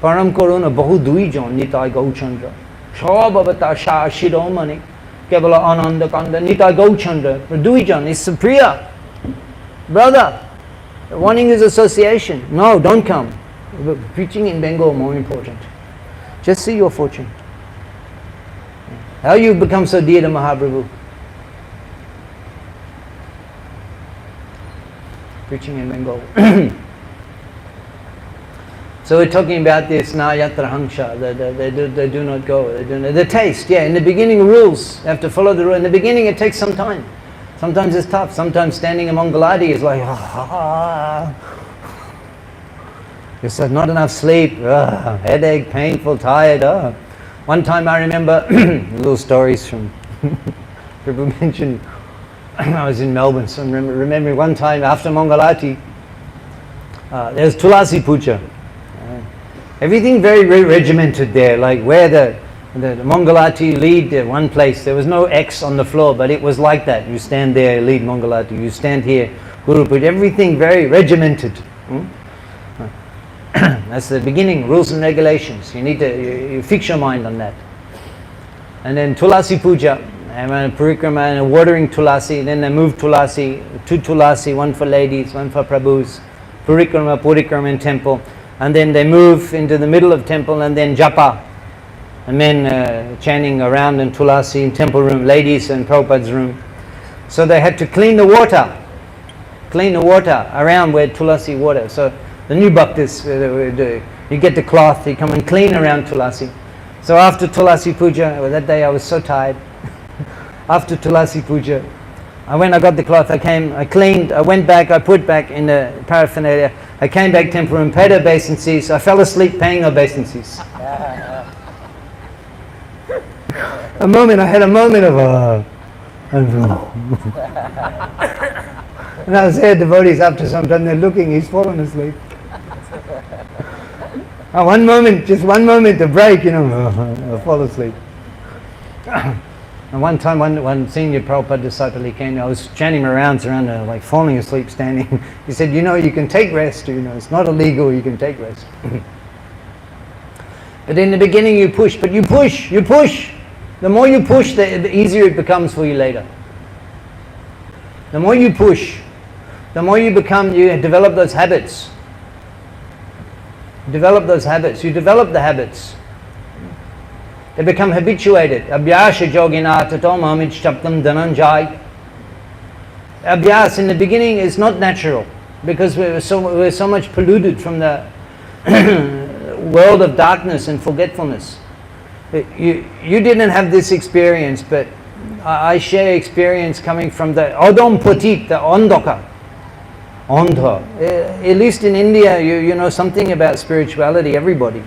Param Koruna Bahu Duijon Nitai Gauchandra. Shabhavata Shah Shiromani. Kevala Ananda Kanda Nitai Gauchandra. Duijon is Priya. Brother, wanting his association. No, don't come. Preaching in Bengal more important. Just see your fortune. How you become so dear to Mahaprabhu? Preaching in Bengal. So we're talking about this na yatra hangsha. They do not go. The taste. Yeah, in the beginning rules. You have to follow the rule. In the beginning it takes some time. Sometimes it's tough. Sometimes standing in Mangalati is like, just not enough sleep, headache, painful, tired. One time I remember, little stories from, people mentioned, I was in Melbourne, so I remember one time after Mangalati, there was Tulasi Puja. Everything very, very regimented there, like where the Mangalati lead one place, there was no X on the floor, but it was like that. You stand there, lead Mangalati, you stand here, Guru Puja, everything very regimented. That's the beginning, rules and regulations. You need to you fix your mind on that. And then Tulasi Puja, and Parikrama and watering Tulasi, then they move Tulasi, two Tulasi, one for ladies, one for Prabhus, Parikrama in temple, and then they move into the middle of temple and then Japa, and men chanting around in Tulasi in temple room, ladies in Prabhupada's room. So they had to clean the water around where Tulasi water. So the new bhaktas, you get the cloth, you come and clean around Tulasi. So after Tulasi Puja, that day I was so tired. After Tulasi Puja, I got the cloth, I cleaned, I went back, I put back in the paraphernalia, I came back temple room, paid obeisances, I fell asleep paying obeisances. I had a moment of and I was there, devotees after some time, they're looking, he's fallen asleep. Just one moment to break, I fall asleep. And one time, one senior Prabhupada disciple, he came, I was chanting around, like falling asleep standing. He said, you can take rest, it's not illegal, you can take rest. But in the beginning you push. The more you push, the easier it becomes for you later. The more you push, the more you develop those habits. You develop the habits. They become habituated. Abhyasa yogina tato mamid chaptam dhananjay. Abhyas in the beginning is not natural because we're so much polluted from the world of darkness and forgetfulness. You didn't have this experience, but I share experience coming from the Odom Potit, the Ondaka. Ondha. At least in India, you know something about spirituality, everybody.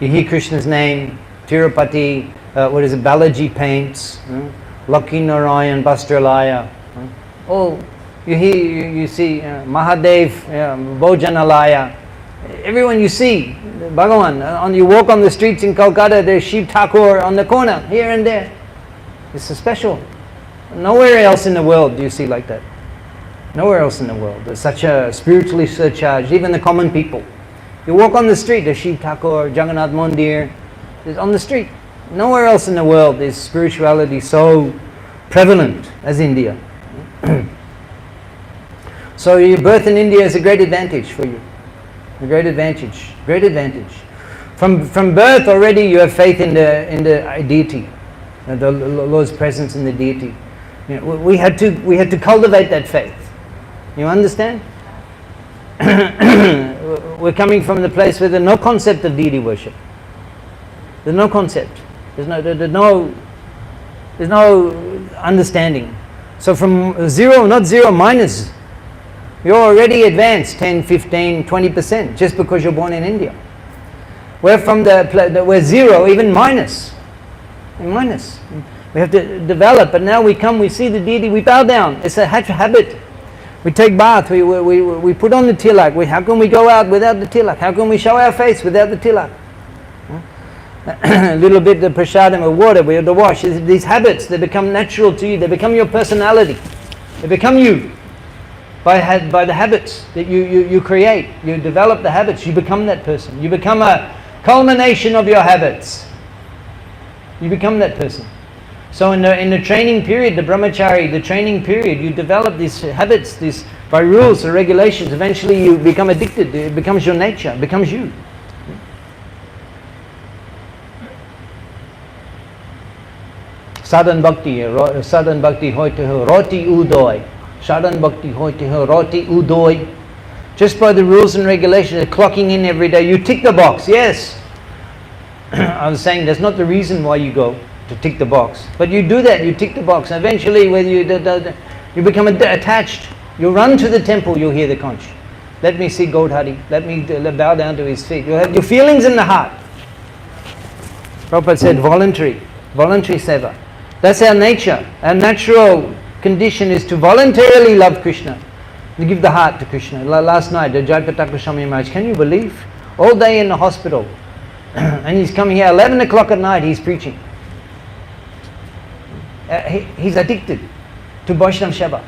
You hear Krishna's name, Tirupati, Balaji paints, Lakshmi Narayan, Bastralaya. You see Mahadev, Bhojanalaya. Everyone you see, Bhagavan, you walk on the streets in Kolkata, there's Shiv Thakur on the corner, here and there. It's so special. Nowhere else in the world do you see like that. Nowhere else in the world. There's such a spiritually surcharged, even the common people. You walk on the street, there's Shiv Thakur, Jagannath Mandir, there's on the street. Nowhere else in the world is spirituality so prevalent as India. So your birth in India is a great advantage for you. A great advantage. Great advantage. From birth already you have faith in the deity, the Lord's presence in the deity. We had to cultivate that faith. You understand? We're coming from the place where there's no concept of deity worship. There's no concept. There's no understanding. So from zero, not zero, minus, you're already advanced 10, 15, 20% just because you're born in India. We're from we're zero, even minus. Minus. We have to develop, but now we come, we see the deity, we bow down. It's a habit. We take bath, we put on the tilak. How can we go out without the tilak? How can we show our face without the tilak? A little bit of prasadam of water, we have to wash. These habits, they become natural to you. They become your personality. They become you by the habits that you create. You develop the habits, you become that person. You become a culmination of your habits. You become that person. So in the training period, the brahmachari, the training period, you develop these habits, by rules or regulations. Eventually you become addicted. It becomes your nature. It becomes you. Sadhan bhakti hoite ho roti udoy. Sadhan bhakti hoite ho roti udoy. Just by the rules and regulations, clocking in every day, you tick the box. Yes. I was saying that's not the reason why you go to tick the box, but you do that. You tick the box. Eventually, whether You become attached. You run to the temple, you'll hear the conch. Let me see Gaudhari. Let me bow down to his feet. You'll have your feelings in the heart. Prabhupada said voluntary seva. That's our nature. Our natural condition is to voluntarily love Krishna. To give the heart to Krishna. Last night, Jayapataka Swami Maharaj, can you believe? All day in the hospital. And he's coming here, 11 o'clock at night, he's preaching. He's addicted to Vaishnava Seva,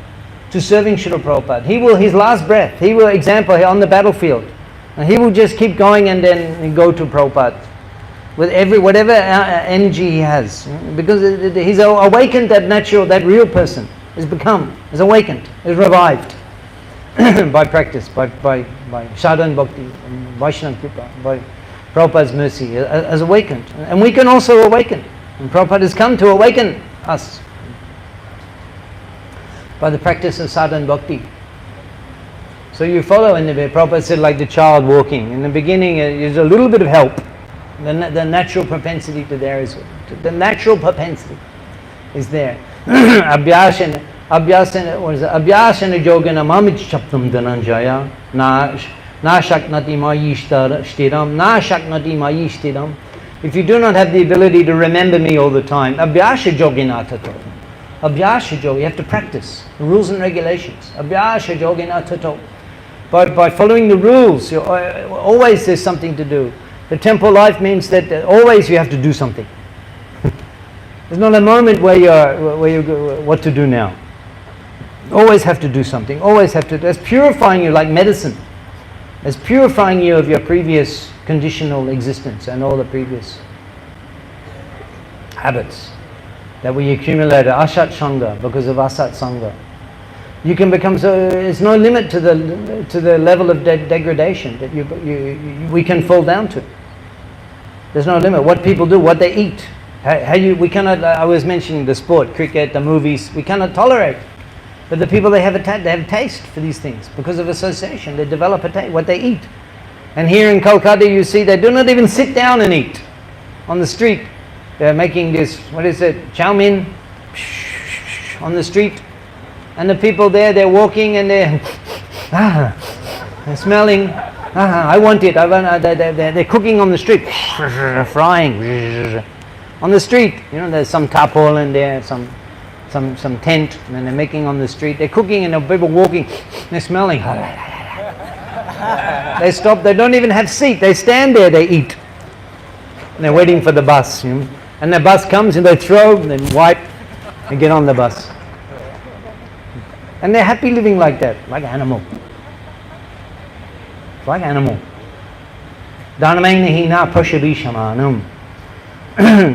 to serving Srila Prabhupada. He will, his last breath, he will example on the battlefield. And he will just keep going and then go to Prabhupada. With whatever energy he has. Because he's awakened that natural, that real person. Is awakened, is revived. By practice, by sadhana bhakti, Vaishnava kripa, by Prabhupada's mercy, has awakened. And we can also awaken. And Prabhupada has come to awaken us. By the practice of sadhana bhakti. So you follow in the way. Prabhupada said like the child walking. In the beginning there's a little bit of help. The natural propensity to there is, the natural propensity is there. Abhyasana yogana mamich chaptam dhananjaya na shaknati mayi shtiram. If you do not have the ability to remember me all the time, abhyasa yogina tato. Abhyasa yoga, you have to practice the rules and regulations. Abhyasa yogina tato. But by following the rules, always there's something to do. The temple life means that always you have to do something. There's not a moment where you go, what to do now. Always have to do something. Always have to. That's purifying you like medicine. It's purifying you of your previous conditional existence and all the previous habits that we accumulated. Asat Sangha, because of Asat Sangha. You can become so. There's no limit to the level of degradation that we can fall down to. There's no limit. What people do, what they eat, we cannot. I was mentioning the sport, cricket, the movies. We cannot tolerate. But the people they have a taste for these things because of association. They develop a taste what they eat. And here in Kolkata, you see they do not even sit down and eat on the street. They're making this. What is it? Chow mein on the street. And the people there, they're walking and they're smelling. I want it. They're cooking on the street, frying on the street. You know, there's some tarpaulin there, some tent, and they're making on the street. They're cooking and the people walking. They're smelling. They stop. They don't even have seat. They stand there. They eat. And they're waiting for the bus. You know? And the bus comes and they throw and then wipe and get on the bus. And they're happy living like that, like animal. Like animal.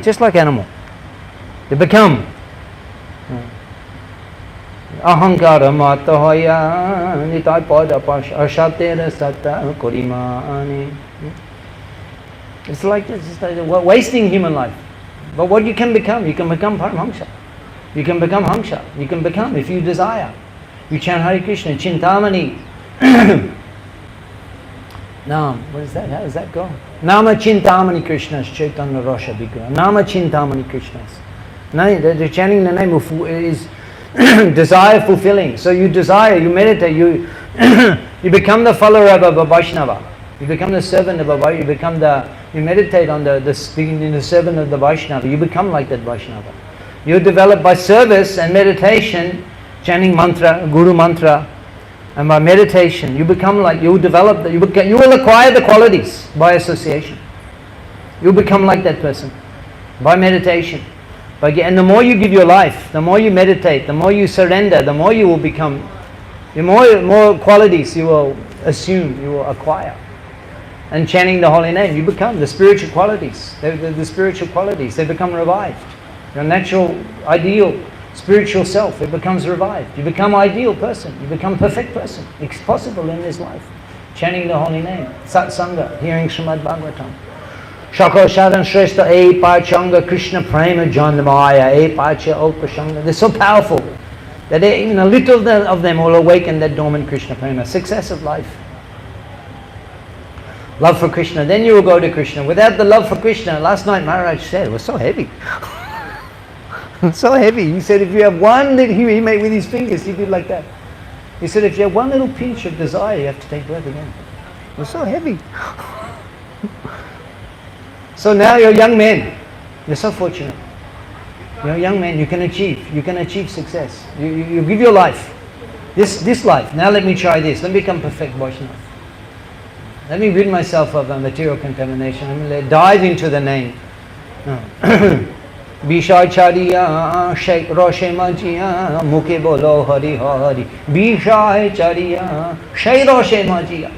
Just like animal. They become. Ahankara mata hoya nitai pada ashatera sata korimani. It's like wasting human life. But what you can become Paramhamsa. You can become Hamsa. You can become, if you desire. You chant Hare Krishna, Chintamani. Nam, what is that? How does that go? Nama Chintamani Krishnas, Chaitanya Rasha Vigraha. Nama Chintamani Krishnas. The chanting the name is desire fulfilling. So you desire, you meditate, you become the follower of a Vaishnava. You become the servant of a Vaishnava. You meditate on the servant of the Vaishnava. You become like that Vaishnava. You develop by service and meditation, chanting mantra, Guru mantra, and by meditation, you become like, you will acquire the qualities by association. You'll become like that person by meditation. And the more you give your life, the more you meditate, the more you surrender, the more you will become, the more qualities you will assume, you will acquire. And chanting the holy name, you become the spiritual qualities. The spiritual qualities, they become revived. Your natural, ideal, spiritual self, it becomes revived. You become ideal person. You become perfect person. It's possible in this life. Chanting the holy name, satsanga, hearing Srimad Bhagavatam. Shako Sharan Shrestha E Pachanga Krishna Prema Janmaya E Pacha Opashanga. They're so powerful that even a little of them will awaken that dormant Krishna Prema. Success of life. Love for Krishna, then you will go to Krishna. Without the love for Krishna, last night Maharaj said, it was so heavy. So heavy. He said if you have one little, he made with his fingers, he did like that. He said if you have one little pinch of desire, you have to take breath again. It was so heavy. So now you're young men. You're so fortunate. You're a young man, you can achieve success. You give your life. This life. Now let me try this. Let me become perfect Vaishnava. Let me rid myself of material contamination. Let me dive into the name. Bishacharya, Sheikh Roshe Majia, Mukhe Bolo Hari Hari. Bishacharya, Sheikh Roshe Majia.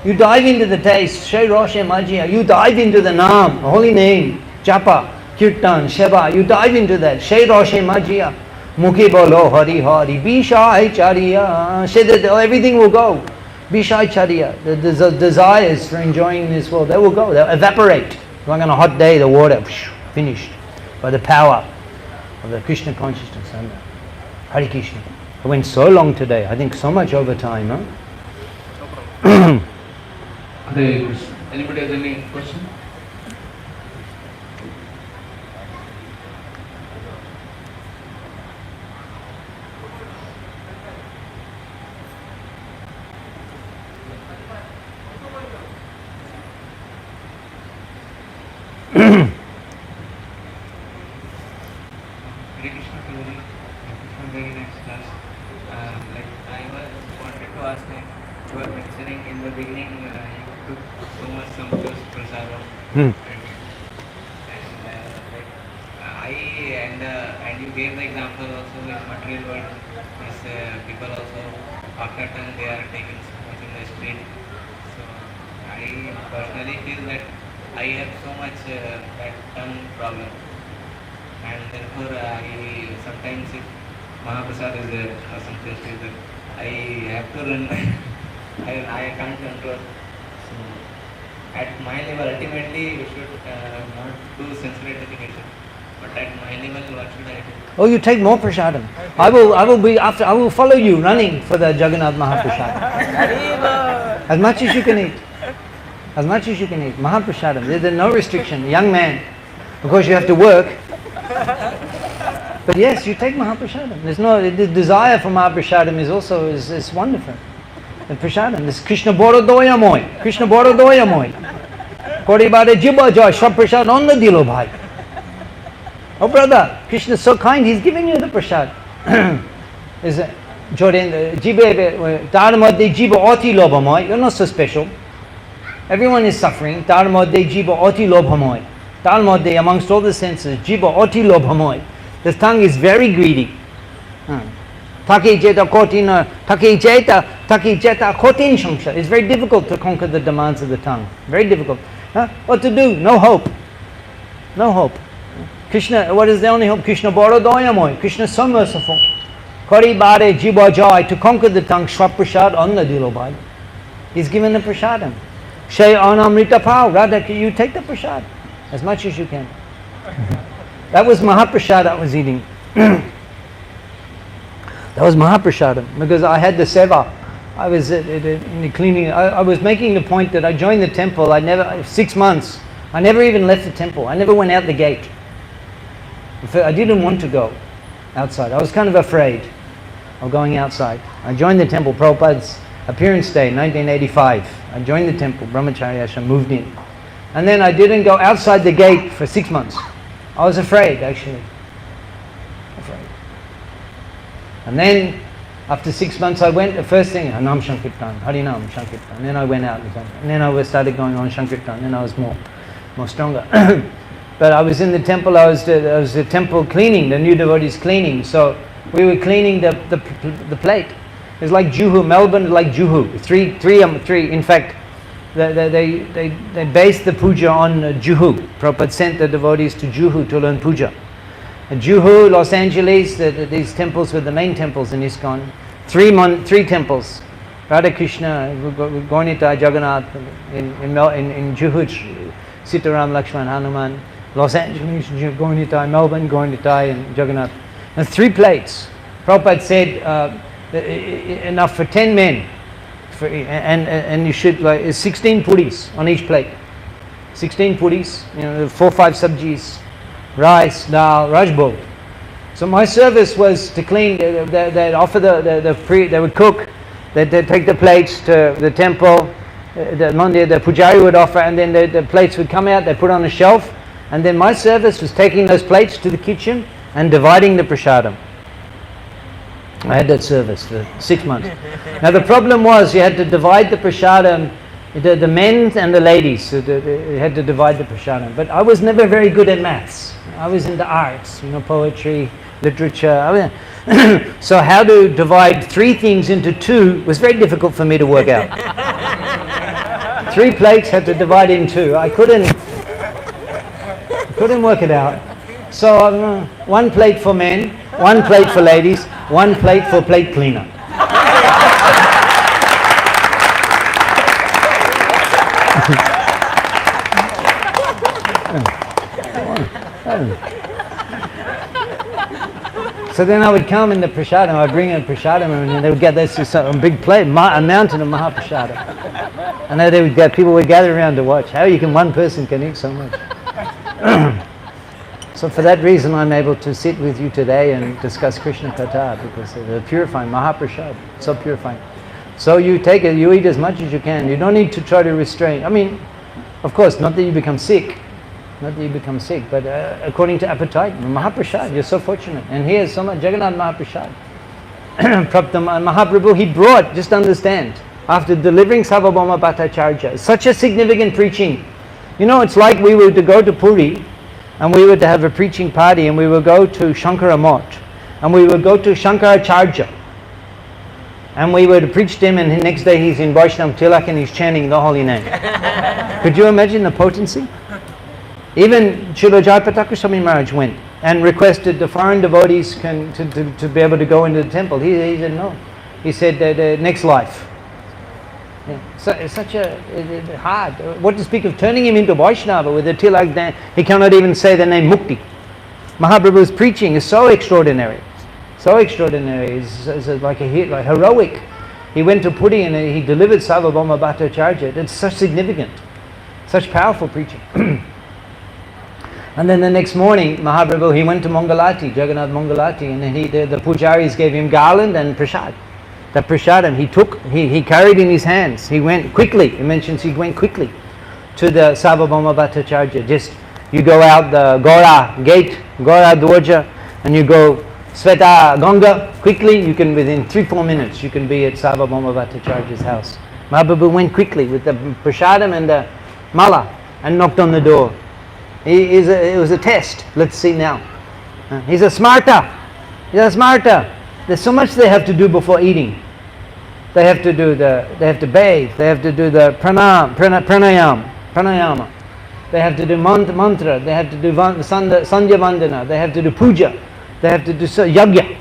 You dive into the taste, Sheikh Roshe Majia. You dive into the Naam, holy name, Japa, Kirtan, Sheba. You dive into that, Sheikh Roshe Majia. Mukhe Bolo Hari Hari. Bishacharya. Say that everything will go. Bishacharya, the desires for enjoying this world, they will go, they'll evaporate. Like on a hot day, the water, finished. By the power of the Krishna consciousness. Hare Krishna. I went so long today, I think so much over time, huh? Hare Krishna. Anybody has any question? Hare Krishna, very nice class. Like I wanted to ask, you were mentioning in the beginning, you took so much sumptuous prasadam, and and you gave the example also in material world. Is people also after tongue they are taken so much in the street. So I personally feel that I have so much that tongue problem. And therefore, I sometimes if Mahaprasad is there or some taste is there, I have to run. I can't control. So, at my level, ultimately, you should not do sensory dedication. But at my level, what should I do? Oh, you take more prasadam. I will follow you running for the Jagannath Mahaprasad. As much as you can eat. As much as you can eat. Mahaprasadam. There's no restriction. Young man. Of course, you have to work. But yes, you take Mahaprasadam. The desire for Mahaprasadam is wonderful. The prasadam, this Krishna Borodoya Moy. Krishna Borodoya Moy. Kori Bade Jibba Joy, Shab Prasad on the Dilo Bhai. Oh brother, Krishna is so kind, he's giving you the prasad. Is Jordan Jibe Dharmadde Jiba Oti Lobhamoy, you're not so special. Everyone is suffering. Dharmadde Jiba Oti Lobhamoy. Dharmadde amongst all the senses, Jiba Oti Lobhamoy. The tongue is very greedy. Taki Jeta Kotina, Taki Jeta Kotin Shamsha. It's very difficult to conquer the demands of the tongue. Very difficult. What to do? No hope. No hope. Krishna, what is the only hope? Krishna Borodoyamoy. Krishna is so merciful. Kari Bade Jiba Joy, to conquer the tongue, Shwap Prasad on the Dilobhai. He's given the prasadam. Shay Anamrita Pao, Radha, you take the prasad as much as you can. That was Mahaprasad I was eating. That was Mahaprasadam because I had the seva. I was in the cleaning. I was making the point that I joined the temple. 6 months. I never even left the temple. I never went out the gate. I didn't want to go outside. I was kind of afraid of going outside. I joined the temple. Prabhupada's appearance day, 1985. I joined the temple. Brahmacharya Ashram, moved in. And then I didn't go outside the gate for 6 months. I was afraid, actually. Afraid. And then, after 6 months, I went, the first thing, Hanam Shankirtan, Harinam Shankirtan. And then I went out, and then I started going on Shankirtan, and then I was more stronger. But I was in the temple, I was the temple cleaning, the new devotees cleaning. So, we were cleaning the plate. It's like Juhu, Melbourne, like Juhu. Three. In fact, they based the puja on Juhu. Prabhupada sent the devotees to Juhu to learn puja. Juhu, Los Angeles, these temples were the main temples in ISKCON. Three temples. Radha Krishna, Gundicha, Jagannath, in Juhu, Sitaram, Lakshman, Hanuman. Los Angeles, Gundicha, Melbourne, Gundicha, and Jagannath. And 3 plates. Prabhupada said, enough for 10 men. And you should, 16 puris on each plate. 16 puris, 4-5 sabjis, rice, dal, rajbhog. So my service was to clean. They'd offer they would cook. They'd take the plates to the temple. The pujari would offer, and then the plates would come out. They put on a shelf, and then my service was taking those plates to the kitchen and dividing the prasadam. I had that service for 6 months. Now the problem was you had to divide the prasadam, the men and the ladies. You had to divide the prasadam. But I was never very good at maths. I was into arts, poetry, literature. So how to divide 3 things into 2 was very difficult for me to work out. 3 plates had to divide in 2. I couldn't work it out. So 1 plate for men, 1 plate for ladies, 1 plate for plate cleaner. So then I would come in the prasadam, I would bring in prasadam, and they would get this a big plate, a mountain of Mahaprasadam. And then people would gather around to watch. How one person can eat so much? So for that reason I'm able to sit with you today and discuss Krishna Katha, because of the purifying, Mahaprasad, so purifying. So you take it, you eat as much as you can. You don't need to try to restrain. I mean, of course, not that you become sick, but according to appetite, Mahaprasad, you're so fortunate. And here's so much, Jagannath Mahaprasad. Mahaprabhu, he brought, just understand, after delivering Sarvabhauma Bhattacharya, such a significant preaching. It's like we were to go to Puri, and we were to have a preaching party, and we would go to Shankara Mott, and we would go to Shankaracharya, and we would preach to him, and the next day he's in Vaishnava Tilak and he's chanting the holy name. Could you imagine the potency? Even Srila Jayapataka Swami Maharaj went and requested the foreign devotees to be able to go into the temple. He said no. He said the next life. Yeah. So it's such hard. What to speak of turning him into Vaishnava with a tilak dance? He cannot even say the name Mukti. Mahaprabhu's preaching is so extraordinary. So extraordinary. It's like heroic. He went to Puri and he delivered Sarvabhauma Bhattacharya. It's such significant. Such powerful preaching. And then the next morning, Mahaprabhu, he went to Mangalati, Jagannath Mangalati, and then the pujaris gave him garland and prasad. The prasadam he carried in his hands. He went quickly. He mentions he went quickly to the Sarvabhauma Bhattacharya. Just you go out the Gora gate, Gora Dwarja, and you go Sveta Ganga quickly. You can within 3-4 minutes you can be at Sarvabhauma Bhattacharya's house. Mahaprabhu went quickly with the prasadam and the mala and knocked on the door. It was a test. Let's see now. He's a smarta. There's so much they have to do before eating. They have to bathe. They have to do the pranayama. They have to do mantra. They have to do sandhya vandana. They have to do puja. They have to do yagya.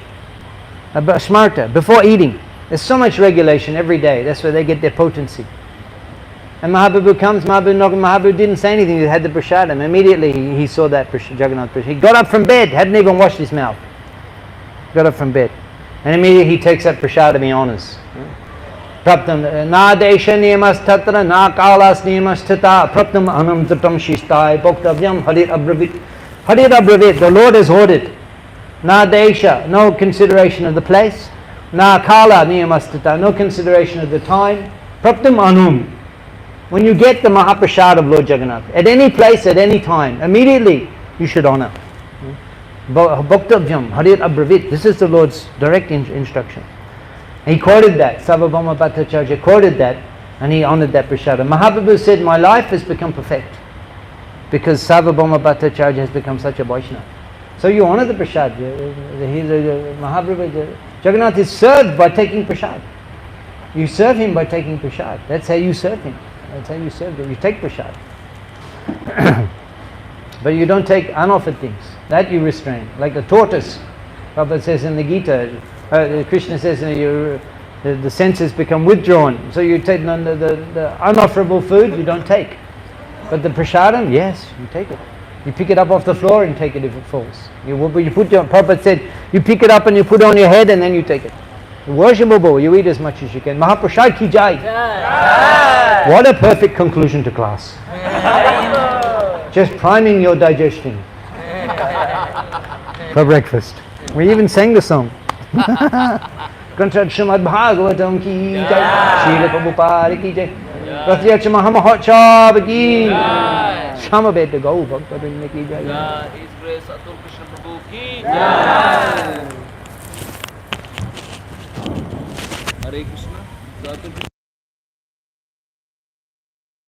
Smarta before eating. There's so much regulation every day. That's where they get their potency. And Mahaprabhu comes, Mahaprabhu didn't say anything, he had the prasadam. Immediately he saw that Jagannath prasadam. He got up from bed, hadn't even washed his mouth. Got up from bed. And immediately he takes that prasadam, he honors. Praptam, na desha niyamas tatra, na kalas niyamas tata, praptam anam tatam shistai, bhaktavyam harit abravit. Harit abravit, the Lord has ordered. Na desha, no consideration of the place. Na kala niyamas tata, no consideration of the time. Praptam anum. When you get the Mahaprasad of Lord Jagannath, at any place, at any time, immediately you should honor. Bhaktavyam, Harit Abravit. This is the Lord's direct instruction. And he quoted that. Sarvabhauma Bhattacharya quoted that, and he honored that prasadam. Mahaprabhu said, my life has become perfect because Sarvabhauma Bhattacharya has become such a Vaishnava. So you honor the prasad. Mahaprabhu, Jagannath is served by taking prasad. You serve him by taking prasad. That's how you serve him. That's how you serve him. You take prasad. But you don't take unoffered things. That you restrain. Like the tortoise. Prabhupada says in the Gita, Krishna says the senses become withdrawn. So you take the unofferable food, you don't take. But the prasadam, yes, you take it. You pick it up off the floor and take it if it falls. Prabhupada said, you pick it up and you put it on your head and then you take it. Worshipable, you eat as much as you can. Mahaprasad ki jai. What a perfect conclusion to class. Just priming your digestion for breakfast. We even sang the song. Kanchad Srimad Bhagavatam ki jai, Srila Prabhupada ki jai, Rath Yatra Mahaprabhu ki jai, Samaveta Gau Bhakta ki jai. His Grace Atul Krishna Prabhu ki jai. Hare Krishna.